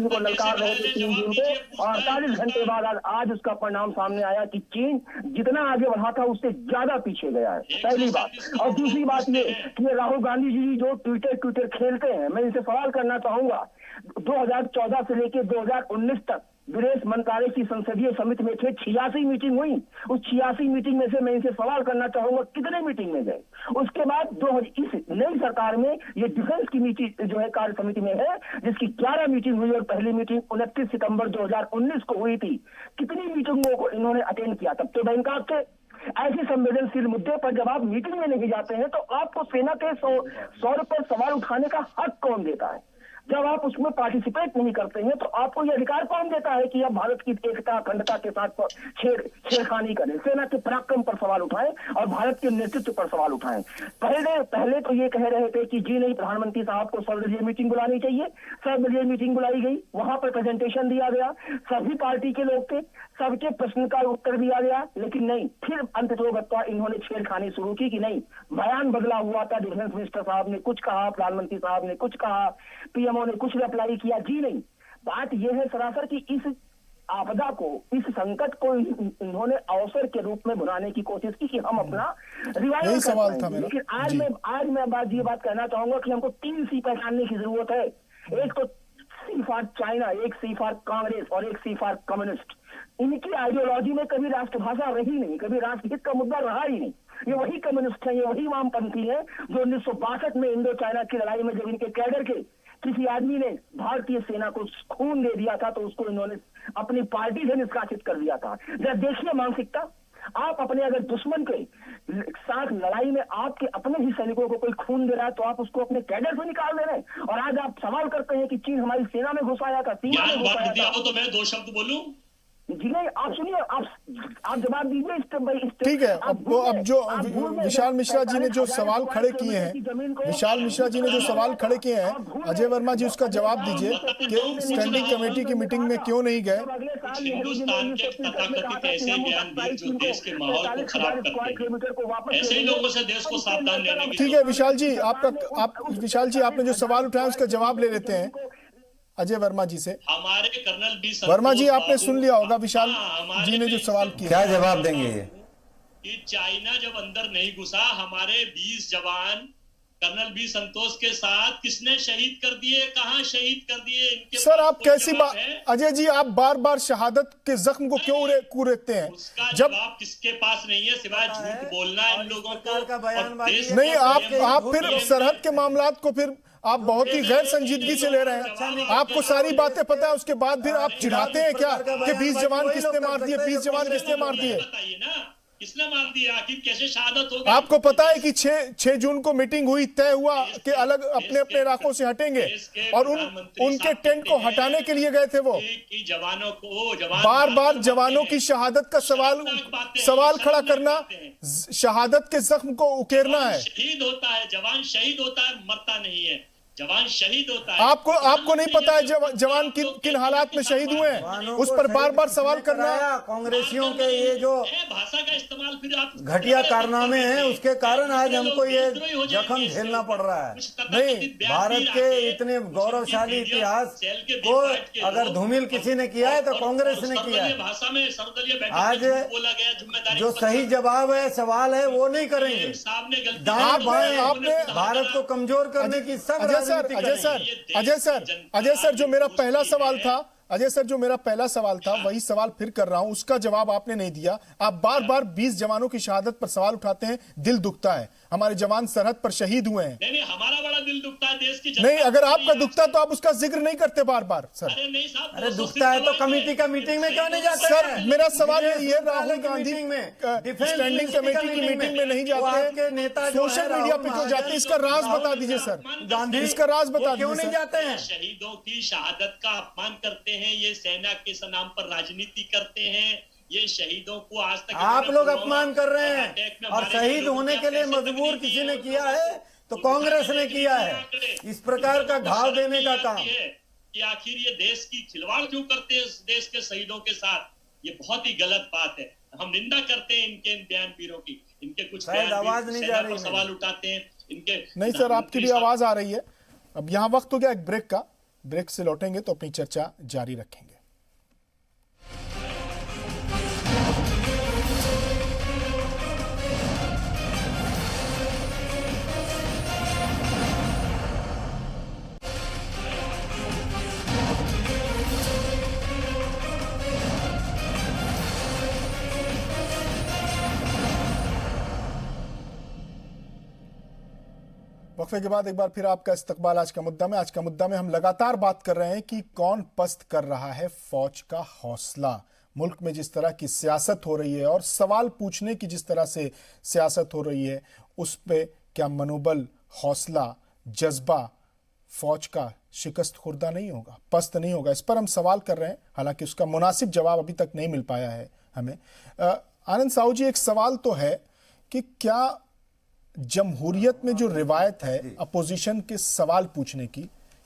को ललकार रहे थे 3 जून को, और 48 घंटे बाद आज उसका परिणाम सामने आया कि चीन जितना आगे बढ़ा था उससे ज्यादा पीछे गया है। पहली बात। और दूसरी बात ये राहुल गांधी जी जो ट्विटर खेलते हैं, मैं इनसे सवाल करना चाहूंगा, 2014 से लेकर 2019 तक विदेश मंत्रालय की संसदीय समिति में थे, 86 मीटिंग हुई। उस 86 मीटिंग में से मैं इनसे सवाल करना चाहूंगा कितने मीटिंग में गए? उसके बाद इस नई सरकार में ये डिफेंस की मीटिंग जो है कार्य समिति में है, जिसकी 11 मीटिंग हुई और पहली मीटिंग 29 सितंबर 2019 को हुई थी। कितनी मीटिंगों को इन्होंने अटेंड किया? तब तो बैंकॉक थे। ऐसे संवेदनशील मुद्दे पर जब आप मीटिंग में नहीं जाते हैं तो आपको सेना के 100 पर सवाल उठाने का हक कौन देता है? जब आप उसमें पार्टिसिपेट नहीं करते हैं तो आपको यह अधिकार कौन देता है कि आप भारत की एकता अखंडता के साथ छेड़खानी करें, सेना के पराक्रम पर सवाल उठाएं और भारत के नेतृत्व पर सवाल उठाएं? पहले तो ये कह रहे थे कि जी नहीं, प्रधानमंत्री साहब को सर्वदलीय मीटिंग बुलानी चाहिए। सर्वदलीय मीटिंग बुलाई गई, वहां पर प्रेजेंटेशन दिया गया, सभी पार्टी के लोग थे, सबके प्रश्न का उत्तर दिया गया, लेकिन नहीं, फिर अंततोगत्वा इन्होंने छेड़खानी शुरू की कि नहीं, बयान बदला हुआ था, डिफेंस मिनिस्टर साहब ने कुछ कहा, प्रधानमंत्री साहब ने कुछ कहा, PMO ने कुछ रिप्लाई किया। जी नहीं, बात यह है सरासर कि इस आपदा को, इस संकट को इन्होंने अवसर के रूप में भुनाने की कोशिश की कि हम अपना रिवाइवल यही कर सवाल था पाएंगे। मेरा। लेकिन आज जी। मैं ये बात कहना चाहूंगा कि हमको 3 सी पहचानने की जरूरत है। एक तो सी फॉर चाइना, एक सी फॉर कांग्रेस और एक सी फॉर कम्युनिस्ट। इनकी आइडियोलॉजी में कभी राष्ट्रभाषा रही नहीं, कभी राष्ट्रहित का मुद्दा रहा ही नहीं। ये वही कम्युनिस्ट है, ये वही वामपंथी है जो 1962 में इंडो चाइना की लड़ाई में जब इनके कैडर के किसी आदमी ने भारतीय सेना को खून दे दिया था तो उसको इन्होंने अपनी पार्टी से निष्कासित कर दिया था। जरा देखिए मानसिकता, आप अपने अगर दुश्मन के साथ लड़ाई में आपके अपने ही सैनिकों को कोई खून दे रहा है तो आप उसको अपने कैडर से निकाल दे रहे हैं। और आज आप सवाल करते हैं कि चीन हमारी सेना में घुसाया था, सीमा में घुसाया था। तो मैं 2 शब्द बोलूं? जी नहीं, आप सुनिए, आप जवाब दीजिए स्टेप बाय स्टेप। ठीक है। अब जो विशाल मिश्रा जी ने जो सवाल खड़े किए हैं, विशाल मिश्रा जी ने जो सवाल खड़े किए हैं, अजय वर्मा जी उसका जवाब दीजिए कि स्टैंडिंग कमेटी की मीटिंग में क्यों नहीं गए। हिंदुस्तान के तथाकथित ऐसे बयानबाज जो देश के माहौल को खराब करते हैं, ऐसे ही लोगों से देश को सावधान रहने की। ठीक है विशाल जी, विशाल जी आपने जो सवाल उठाया उसका जवाब ले लेते हैं अजय वर्मा जी से। हमारे कर्नल बी वर्मा जी आपने सुन लिया होगा विशाल जी ने जो सवाल किया। क्या जवाब देंगे ये? कि चाइना जब अंदर नहीं घुसा, हमारे 20 जवान कर्नल बी संतोष के साथ किसने शहीद कर दिए, कहां शहीद कर दिए? इनके सर आप कैसी बात, अजय जी आप बार बार शहादत के जख्म को क्यों कुरेदते हैं? उसका जब जवाब किसके पास नहीं है सिवाय झूठ बोलना इन लोगों को। नहीं, आप फिर सरहद के मामलात को फिर आप बहुत ही गैर संजीदगी से ले रहे हैं। आपको सारी बातें पता है, उसके बाद फिर आप चिढ़ाते हैं क्या कि 20 जवान किसने मार दिए, 20 जवान किसने मार दिए? बताइए ना, किसने मार दिया, आखिर कैसे शहादत हो गई? आपको पता है कि 6 जून को मीटिंग हुई, तय हुआ कि अलग अपने अपने इलाकों से हटेंगे और उनके टेंट को हटाने के लिए गए थे। वो जवानों को बार बार जवानों की शहादत का सवाल खड़ा करना, शहादत के जख्म को उकेरना है। शहीद होता है जवान, शहीद होता है, मरता नहीं है। जवान शहीद होता है। आपको नहीं पता है जवान किन हालात में शहीद हुए हैं? उस पर बार बार सवाल करना। कांग्रेसियों के ये जो भाषा का इस्तेमाल फिर आप घटिया कारनामे हैं उसके कारण आज हमको ये जख्म झेलना पड़ रहा है। नहीं, भारत के इतने गौरवशाली इतिहास को अगर धूमिल किसी ने किया है तो कांग्रेस ने किया है। भाषा में सर्वदलीय आज बोला गया, जिम्मेदारी जो सही जवाब है, सवाल है, वो नहीं करेंगे। आपने भारत को कमजोर करने की सब अजय सर जो मेरा पहला सवाल था वही सवाल फिर कर रहा हूं, उसका जवाब आपने नहीं दिया। आप बार बार 20 जवानों की शहादत पर सवाल उठाते हैं, दिल दुखता है। हमारे जवान सरहद पर शहीद हुए हैं। नहीं, हमारा बड़ा दिल दुखता है, देश की जनता। नहीं, अगर आपका दुखता तो आप उसका जिक्र नहीं करते बार बार सर। अरे दुखता है तो कमेटी का मीटिंग में क्यों नहीं जाते? सर मेरा सवाल यही है, राहुल गांधी स्टैंडिंग कमेटी की मीटिंग में नहीं जाते, नेता सोशल मीडिया पे क्यों जाते? इसका राज बता दीजिए सर, गांधी इसका राज बता क्यों नहीं जाते हैं? शहीदों की शहादत का अपमान करते हैं, ये सेना के नाम पर राजनीति करते हैं। ये शहीदों को आज तक आप लोग अपमान कर रहे हैं, और शहीद होने के लिए मजबूर किसी ने किया है तो कांग्रेस ने किया है। इस प्रकार का घाव देने का काम कि आखिर ये देश की खिलवाड़ जो करते हैं देश के शहीदों के साथ, ये बहुत ही गलत बात है। हम निंदा करते हैं इनके बयान पीरों की, इनके कुछ आवाज नहीं जा रही, सवाल उठाते हैं इनके। नहीं सर, आपकी भी आवाज आ रही है। अब यहाँ वक्त हो गया एक ब्रेक का, ब्रेक से लौटेंगे तो अपनी चर्चा जारी रखेंगे। वक्फे के बाद एक बार फिर आपका इस्तकबाल आज का मुद्दा में हम लगातार बात कर रहे हैं कि कौन पस्त कर रहा है फौज का हौसला। मुल्क में जिस तरह की सियासत हो रही है और सवाल पूछने की जिस तरह से सियासत हो रही है, उस पे क्या मनोबल, हौसला, जज्बा फौज का शिकस्त खुर्दा नहीं होगा, पस्त नहीं होगा? इस पर हम सवाल कर रहे हैं, हालांकि उसका मुनासिब जवाब अभी तक नहीं मिल पाया है हमें। आनंद साहू जी, एक सवाल तो है कि क्या जमहूरियत में जो रिवायत है अपोजिशन के सवाल पूछने की,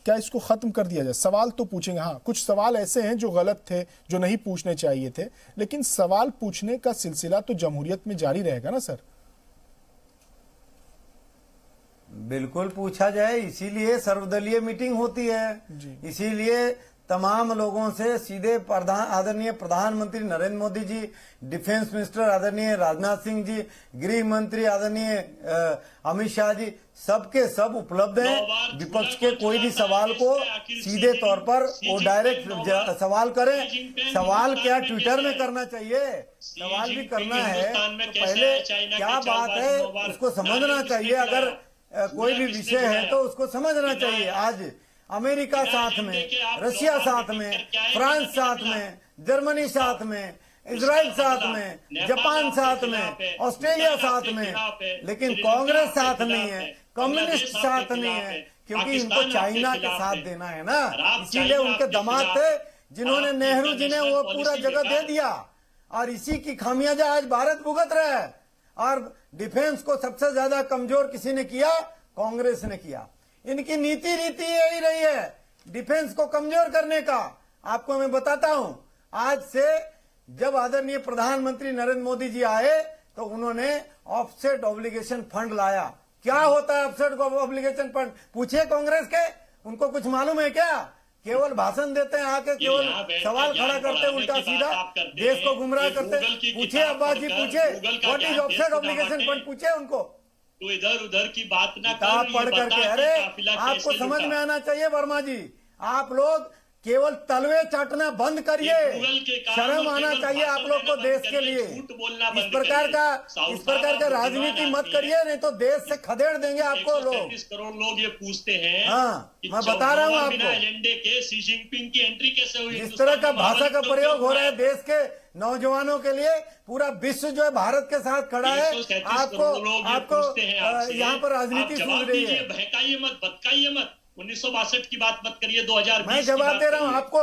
क्या इसको खत्म कर दिया जाए? सवाल तो पूछेंगे, हाँ कुछ सवाल ऐसे हैं जो गलत थे, जो नहीं पूछने चाहिए थे, लेकिन सवाल पूछने का सिलसिला तो जमहूरियत में जारी रहेगा ना सर? बिल्कुल पूछा जाए, इसीलिए सर्वदलीय मीटिंग होती है, इसीलिए तमाम लोगों से सीधे आदरणीय प्रधानमंत्री नरेंद्र मोदी जी, डिफेंस मिनिस्टर आदरणीय राजनाथ सिंह जी, गृह मंत्री आदरणीय अमित शाह जी, सबके सब उपलब्ध हैं। विपक्ष के कोई भी सवाल को सीधे तौर पर वो डायरेक्ट सवाल करें। सवाल क्या ट्विटर में करना चाहिए, सवाल भी करना है तो पहले क्या बात है उसको समझना चाहिए। अगर कोई भी विषय है तो उसको समझना चाहिए। आज अमेरिका साथ में, रशिया साथ में, फ्रांस साथ में, जर्मनी साथ में, इजराइल साथ में, जापान साथ में, ऑस्ट्रेलिया साथ में, लेकिन कांग्रेस साथ नहीं है, कम्युनिस्ट साथ नहीं है, क्योंकि इनको चाइना के साथ देना है ना। इसीलिए उनके दामाद थे जिन्होंने, नेहरू जी ने वो पूरा जगह दे दिया, और इसी की खामियाजा आज भारत भुगत रहा है। और डिफेंस को सबसे ज्यादा कमजोर किसी ने किया? कांग्रेस ने किया। इनकी नीति रीति यही रही है डिफेंस को कमजोर करने का। आपको मैं बताता हूं, आज से जब आदरणीय प्रधानमंत्री नरेंद्र मोदी जी आए तो उन्होंने ऑफसेट ऑब्लिगेशन फंड लाया। क्या होता है ऑफसेट ऑब्लिगेशन फंड? पूछिए कांग्रेस के, उनको कुछ मालूम है क्या? केवल भाषण देते हैं, आके केवल सवाल खड़ा करते हैं उल्टा सीधा, देश को गुमराह करते हैं। पूछिए अब्बास जी, पूछिए what is offset obligation fund, पूछिए उनको। तो इधर उधर की बात ना किताब पढ़ करके, अरे आपको समझ में आना चाहिए वर्मा जी, आप लोग केवल तलवे चाटना बंद करिए, शर्म आना चाहिए आप लोग को देश के लिए। इस प्रकार का राजनीति मत करिए, नहीं तो देश से खदेड़ देंगे आपको लोग। 137 करोड़ लोग ये पूछते हैं। हाँ, मैं बता रहा हूँ आपको, एजेंडे के शी जिनपिंग की एंट्री कैसे हुई? जिस तरह का भाषा का प्रयोग हो रहा है देश के नौजवानों के लिए, पूरा विश्व जो है भारत के साथ खड़ा है। आपको यहाँ पर राजनीति सुन रही है। बहकाइए मत, भटकाइए मत, 1962 की बात मत करिए, 2020 मैं जवाब दे रहा हूँ आपको।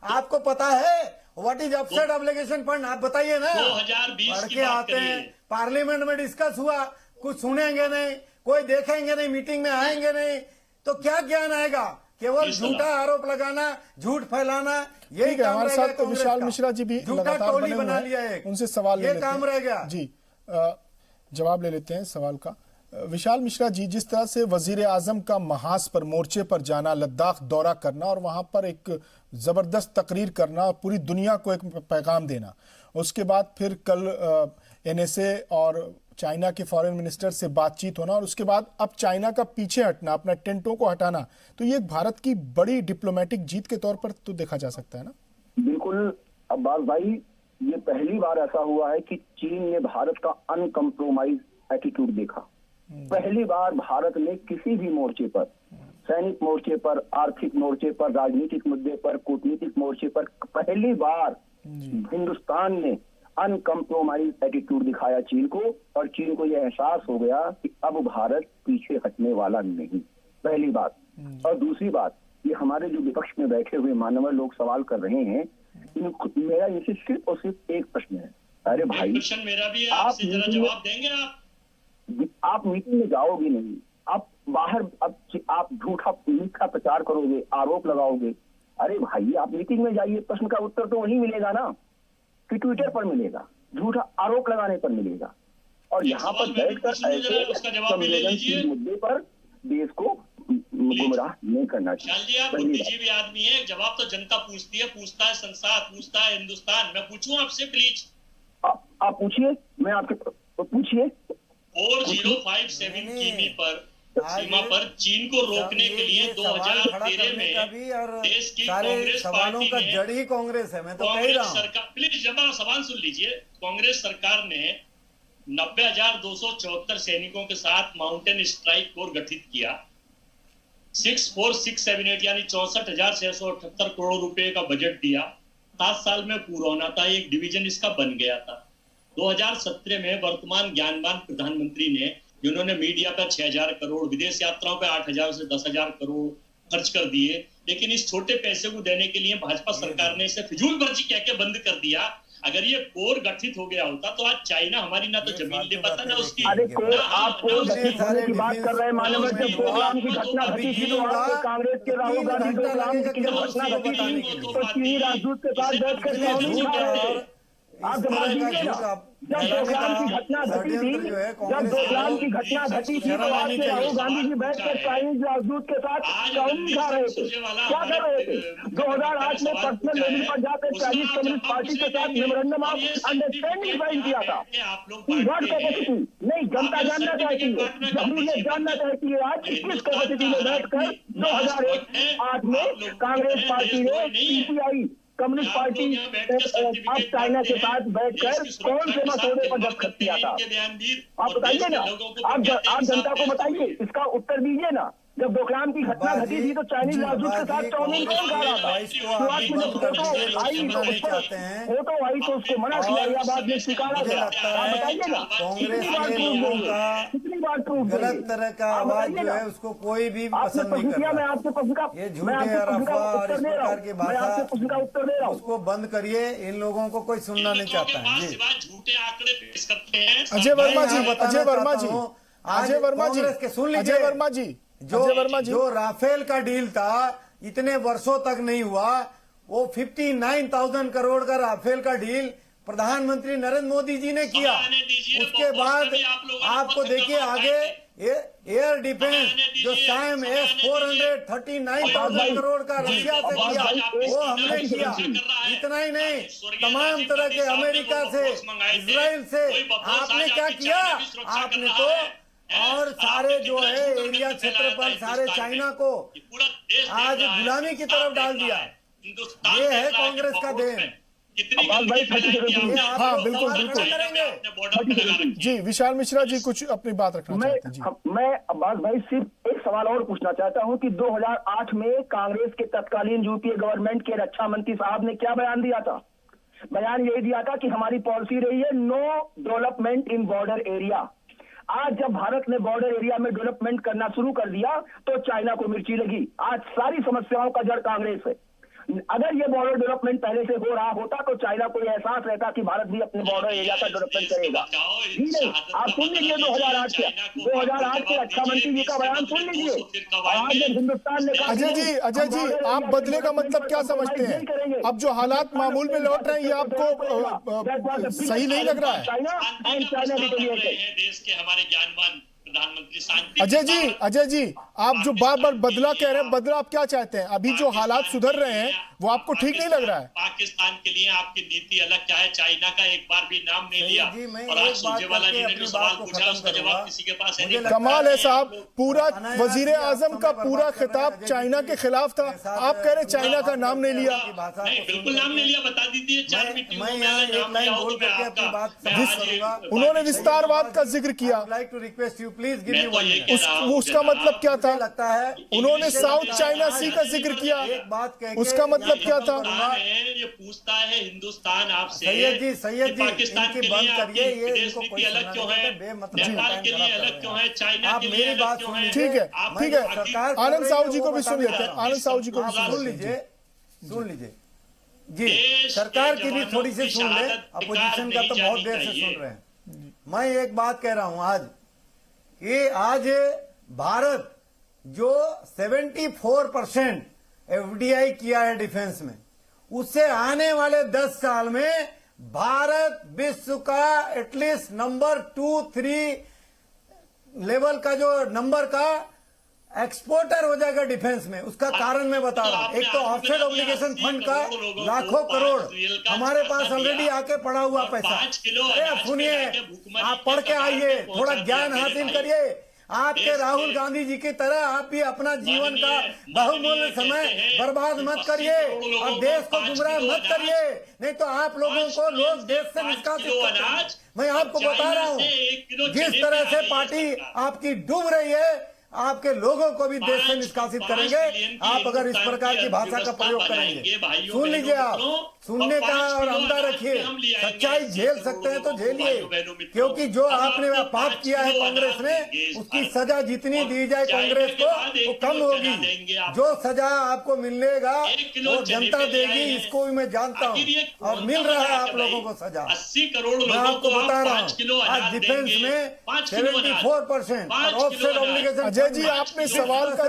आपको पता है what is offset obligation fund? आप बताइए ना। 2020 की आते हैं, पार्लियामेंट में डिस्कस हुआ, कुछ सुनेंगे नहीं, कोई देखेंगे नहीं, मीटिंग में आएंगे नहीं, तो क्या ज्ञान आएगा? केवल झूठा आरोप लगाना, झूठ फैलाना, यही काम हमारे साथ तो विशाल मिश्रा जी भी झूठा टोली बना लिया है, उनसे सवाल ले लेते हैं। काम रह गया जी, जवाब ले लेते हैं सवाल का। विशाल मिश्रा जी, जिस तरह से वजीर आजम का महास पर मोर्चे पर जाना, लद्दाख दौरा करना और वहां पर एक जबरदस्त तकरीर करना और पूरी दुनिया को एक पैगाम देना, उसके बाद फिर कल एनएसए और चाइना के फॉरेन मिनिस्टर से बातचीत होना, और उसके बाद अब चाइना का पीछे हटना, अपना टेंटों को हटाना, तो ये भारत की बड़ी डिप्लोमेटिक जीत के तौर पर तो देखा जा सकता है ना? बिल्कुल अब्बास भाई, ये पहली बार ऐसा हुआ है कि चीन ने भारत का अनकम्प्रोमाइज एटीट्यूड देखा। पहली बार भारत ने किसी भी मोर्चे पर, सैनिक मोर्चे पर, आर्थिक मोर्चे पर, राजनीतिक मुद्दे पर, कूटनीतिक मोर्चे पर, पहली बार हिंदुस्तान ने अनकम्प्रोमाइज एटीट्यूड दिखाया चीन को, और चीन को यह एहसास हो गया कि अब भारत पीछे हटने वाला नहीं। पहली बात। और दूसरी बात, ये हमारे जो विपक्ष में बैठे हुए मानवर लोग सवाल कर रहे हैं, मेरा इनसे सिर्फ और सिर्फ एक प्रश्न है। अरे भाई, मेरा भी है, आपसे जरा जवाब देंगे आप मीटिंग में जाओगे नहीं, आप बाहर आप झूठा मीठा प्रचार करोगे, आरोप लगाओगे। अरे भाई, आप मीटिंग में जाइए, प्रश्न का उत्तर तो वही मिलेगा ना कि ट्विटर पर मिलेगा, झूठा आरोप लगाने पर मिलेगा। और यहाँ पर बैठकर ऐसे संवेदनशील मुद्दे पर देश को गुमराह नहीं करना चाहिए। आप बुद्धिजीवी आदमी है, जवाब तो जनता पूछती है, पूछता है संसद, पूछता है हिंदुस्तान। मैं पूछूं आपसे प्लीज? आप पूछिए, मैं आपके पूछिए। 4057 किमी पर सीमा पर चीन को रोकने के लिए 2013 में देश की कांग्रेस पार्टी का जड़ी कांग्रेस है। मैं तो कह रहा हूं, प्लीज जब सवाल सुन लीजिए। कांग्रेस सरकार ने 90,274 सैनिकों के साथ माउंटेन स्ट्राइक कोर गठित किया। 64678 यानी 64,678 करोड़ रुपए का बजट दिया। 7 साल में पूरा होना था, एक डिवीजन इसका बन गया था। 2017 में वर्तमान ज्ञानवान प्रधानमंत्री ने, जिन्होंने मीडिया पर 6,000 करोड़, विदेश यात्राओं पर 8,000 से 10,000 करोड़ खर्च कर दिए, लेकिन इस छोटे पैसे को देने के लिए भाजपा सरकार ने इसे फिजूल खर्ची कह के बंद कर दिया। अगर ये कोर गठित हो गया होता तो आज चाइना हमारी ना तो जमीन ले पाता ना उसकी। अरे आप कोर गठित होने की बात कर रहे हैं, मानव प्रोग्राम की घटना घटी थी, तो आपको कांग्रेस के राहुल गांधी प्रोग्राम की घटना घटी थी, तो चीनी राजदूत के साथ बैठकर आप जवाब दीजिए ना, जब डोकलाम की घटना घटी थी, जब डोकलाम की घटना घटी थी तो आज के राहुल गांधी जी बैठ कर चाइनीज राजदूत के साथ चाउमीन खा रहे थे, क्या कर रहे थे? 2008 में पर्सनल लेवल पर जाकर चाइनीज कम्युनिस्ट पार्टी के साथ मेमोरेंडम ऑफ अंडरस्टैंडिंग साइन किया था। वर्ड कैपेसिटी नहीं, जनता जानना चाहती है, जमहूरियत जानना चाहती है आज किस कैपेसिटी में बैठकर 2008 में कांग्रेस पार्टी ने PCI communist party of China के साथ बैठकर कौन से मसौदे पर दस्तखत किया था? आप बताइए ना, आप जनता को बताइए, इसका उत्तर दीजिए ना। जब डोकलाम की घटना घटी थी तो चाइनीज राजदूत के साथ चाउमीन कौन खा रहा था? फोटो आई तो उसको मना किया या बाद में स्वीकारा गया? आप बताइए ना, कितनी बार प्रूफ गलत तरह का आवाज जो है उसको कोई भी पसंद नहीं करता। मैं आपसे प्रश्न का ये झूठे और अफवाह और इस प्रकार की प्रश्न का उत्तर दे रहा हूँ, उसको बंद करिए। इन लोगों को कोई सुनना नहीं चाहता है जी। झूठे आंकड़े पेश करते हैं। अजय वर्मा जी, अजय वर्मा जी, अजय वर्मा जी, सुन लीजिए, अजय वर्मा जी, जो राफेल का डील था इतने वर्षों तक नहीं हुआ, वो 59,000 करोड़ का राफेल का डील प्रधानमंत्री नरेंद्र मोदी जी ने किया। उसके बाद आपको देखिए आगे एयर डिफेंस जो SAM S-400 39,000 करोड़ का रशिया से किया, वो हमने किया। इतना ही नहीं, तमाम तरह के अमेरिका से, इजराइल से आपने क्या किया? आपने तो और सारे जो है एरिया क्षेत्रफल सारे चाइना को आज गुलामी की तरफ डाल दिया। ये है कांग्रेस का देन। हाँ बिल्कुल बिल्कुल जी। विशाल मिश्रा जी कुछ अपनी बात रखना चाहते हैं जी। मैं अब्बास भाई सिर्फ एक सवाल और पूछना चाहता हूं कि 2008 में कांग्रेस के तत्कालीन यूपीए गवर्नमेंट के रक्षा मंत्री साहब ने क्या बयान दिया था? बयान यही दिया था कि हमारी पॉलिसी रही है no development in border area. आज जब भारत ने बॉर्डर एरिया में डेवलपमेंट करना शुरू कर दिया तो चाइना को मिर्ची लगी। आज सारी समस्याओं का जड़ कांग्रेस है। अगर ये बॉर्डर डेवलपमेंट पहले से हो रहा होता तो चाइना को यह एहसास रहता कि भारत भी अपने बॉर्डर एरिया का डेवलपमेंट करेगा। आप सुन लीजिए 2008 के रक्षा मंत्री जी का बयान सुन लीजिए। आज जब हिंदुस्तान ने अजय जी आप बदले का मतलब क्या समझते हैं? अब जो हालात मामूल में लौट रहे हैं ये आपको सही नहीं लग रहा है? चाइना देश के हमारे ज्ञानवान प्रधानमंत्री शांति। अजय जी आप जो बार बार बदला कह रहे हैं, बदला आप क्या चाहते हैं? अभी जो हालात सुधर रहे हैं वो आपको ठीक नहीं लग रहा है? पाकिस्तान के लिए आपकी नीति अलग क्या है? चाइना का एक बार भी नाम नहीं लिया। और आज सुरजेवाला जी ने जो सवाल पूछा उसका जवाब किसी के पास है। कमाल है साहब, पूरा वजीर आजम का पूरा खिताब चाइना के खिलाफ था, आप कह रहे चाइना का नाम नहीं लिया। नहीं बिल्कुल नाम नहीं लिया, बता दीजिए 4 मीटिंगों में उन्होंने विस्तारवाद का जिक्र किया, उसका मतलब क्या था? लगता है उन्होंने साउथ चाइना सी का जिक्र किया, एक बात कह उसका मतलब क्या था? ये पूछता है हिंदुस्तान आपसे, सैयद जी पाकिस्तान के लिए आपकी विदेश नीति अलग क्यों है, नेपाल के लिए अलग क्यों है, चाइना के लिए अलग क्यों है? ठीक है, आनंद साहू जी को भी सुन लेते हैं। आनंद साहू जी को भी सुन लीजिए जी। सरकार की भी थोड़ी सी सुन ले, अपोजिशन का तो बहुत देर से सुन रहे हैं। मैं एक बात कह रहा हूं आज भारत जो 74% FDI किया है डिफेंस में, उससे आने वाले 10 साल में भारत विश्व का एटलीस्ट नंबर 2-3 लेवल का जो नंबर का एक्सपोर्टर हो जाएगा डिफेंस में। उसका कारण मैं बता रहा हूं। एक तो ऑफसेट ऑब्लिगेशन फंड का लाखों करोड़ हमारे पास ऑलरेडी आके पड़ा हुआ पैसा। अरे सुनिए, आप पढ़ के आइए, थोड़ा ज्ञान हासिल करिए। आपके राहुल गांधी जी की तरह आप भी अपना जीवन का बहुमूल्य समय बर्बाद मत करिए और देश को गुमराह मत करिए, नहीं तो आप लोगों को लोग देश से निष्कासित करते हैं। मैं आपको बता रहा हूं, जिस तरह से पार्टी आपकी डूब रही है, आपके लोगों को भी देश से निष्कासित करेंगे आप अगर इस प्रकार की भाषा का प्रयोग करेंगे। सुन लीजिए, आप सुनने का और अमदा रखिए। सच्चाई झेल सकते हैं तो झेलिए, क्योंकि जो आपने पाप किया है कांग्रेस ने, उसकी सजा जितनी दी जाए कांग्रेस को वो कम होगी। जो सजा आपको मिलेगा वो जनता देगी, इसको भी मैं जानता हूँ, और मिल रहा है आप लोगों को सजा। 80 करोड़ मैं आपको बता रहा हूँ, आज डिफेंस में 74% और ऑफसेट ऑब्लिगेशन अजय जी, आपने सवाल का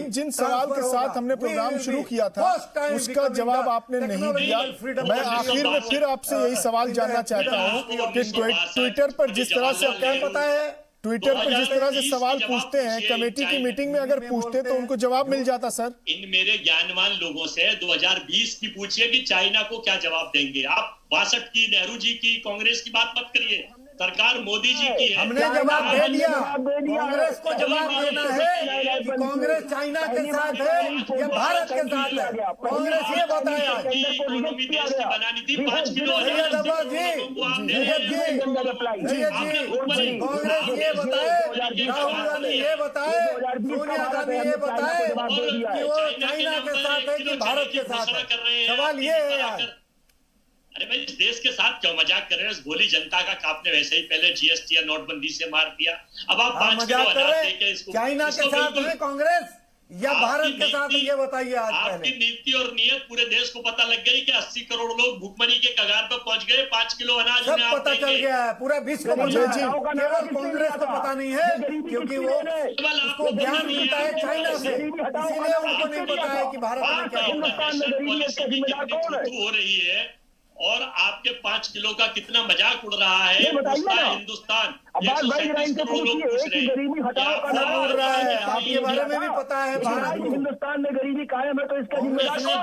जिन सवाल के साथ हमने प्रोग्राम शुरू किया था उसका जवाब आपने नहीं दिया। मैं आखिर में फिर आपसे यही सवाल जानना चाहता हूँ कि ट्विटर पर जिस तरह से क्या पता है, ट्विटर पर जिस तरह से सवाल पूछते हैं, कमेटी की मीटिंग में अगर पूछते तो उनको जवाब मिल जाता। सर, इन मेरे ज्ञानवान लोगों से 2020 की पूछिए कि चाइना को क्या जवाब देंगे। आप 62 की नेहरू जी की कांग्रेस की बात मत करिए, सरकार मोदी जी की है। हमने जवाब दे दिया, कांग्रेस को जवाब देना है कि कांग्रेस चाइना के साथ है या भारत के साथ है। कांग्रेस ये बताया, इकोनॉमी देश की बनानी थी 5 किलो। कांग्रेस ये बताए, राहुल गांधी ये बताए, सोनिया गांधी ये बताए कि वो चाइना के साथ है कि भारत के साथ है। सवाल ये है यार, अरे भाई इस देश के साथ क्यों मजाक कर रहे हैं? इस भोली जनता का आपने वैसे ही पहले जीएसटी या नोटबंदी से मार दिया, अब आप 5 किलो अनाज देके इसको चाइना के साथ है कांग्रेस या भारत के साथ, ये बताइए आज पहले। आपकी नीति और नियत पूरे देश को पता लग गई कि 80 करोड़ लोग भुखमरी के कगार पर पहुंच गए। 5 किलो अनाज सब पता चल गया है, पूरा विश्व को पता है, केवल कांग्रेस को पता नहीं है क्योंकि वो उसको ज्ञान मिलता है चाइना से, इसीलिए उनको नहीं पता है कि भारत में क्या हो रही है और आपके 5च किलो का कितना मजाक उड़ रहा है। हिंदुस्तान 137 करोड़ लोग पूछ रहे हैं, आपके बारे में भी पता है। भारत को हिंदुस्तान में गरीबी कायम है तो इसका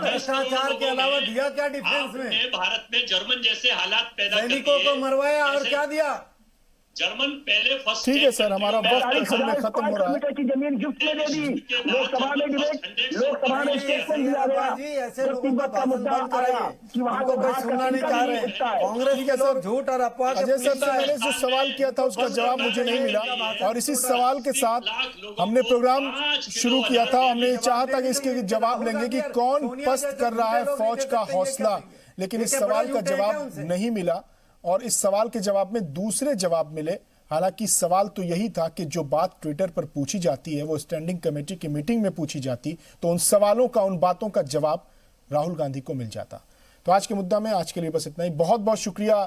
भ्रष्टाचार के अलावा दिया क्या डिफेंस में? भारत में जर्मन जैसे हालात पैदा सैनिकों को मरवाया और क्या दिया? जर्मन पहले फर्स्ट। ठीक है सर, हमारा वक्त असल में खत्म हो रहा है। की जमीन गिफ्ट में दे दी, लोकसभा में डिबेट, लोकसभा में स्टेटमेंट दिया गया। ऐसे लोगों का भाषण बंद कराइए कि वहां को कोई सुनना नहीं चाह रहे। कांग्रेस के लोग झूठ और अफवाह। अजय सर से मैंने जो सवाल किया था उसका जवाब मुझे नहीं मिला और इसी सवाल के साथ हमने प्रोग्राम शुरू किया था। हमने चाहा था कि इसके जवाब लेंगे कि कौन पस्त कर रहा है फौज का हौसला, लेकिन इस सवाल का जवाब नहीं मिला और इस सवाल के जवाब में दूसरे जवाब मिले। हालांकि सवाल तो यही था कि जो बात ट्विटर पर पूछी जाती है वो स्टैंडिंग कमेटी की मीटिंग में पूछी जाती तो उन सवालों का, उन बातों का जवाब राहुल गांधी को मिल जाता। तो आज के मुद्दा में आज के लिए बस इतना ही। बहुत बहुत शुक्रिया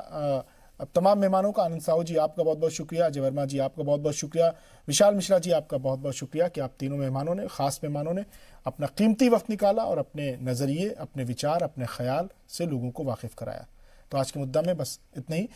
तमाम मेहमानों का। आनंद साहू जी आपका बहुत बहुत शुक्रिया, अजय वर्मा जी आपका बहुत बहुत शुक्रिया, विशाल मिश्रा जी आपका बहुत बहुत शुक्रिया कि आप तीनों मेहमानों ने, खास मेहमानों ने अपना कीमती वक्त निकाला और अपने नजरिए, अपने विचार, अपने ख्याल से लोगों को वाकिफ कराया। तो आज के मुद्दा में बस इतना ही।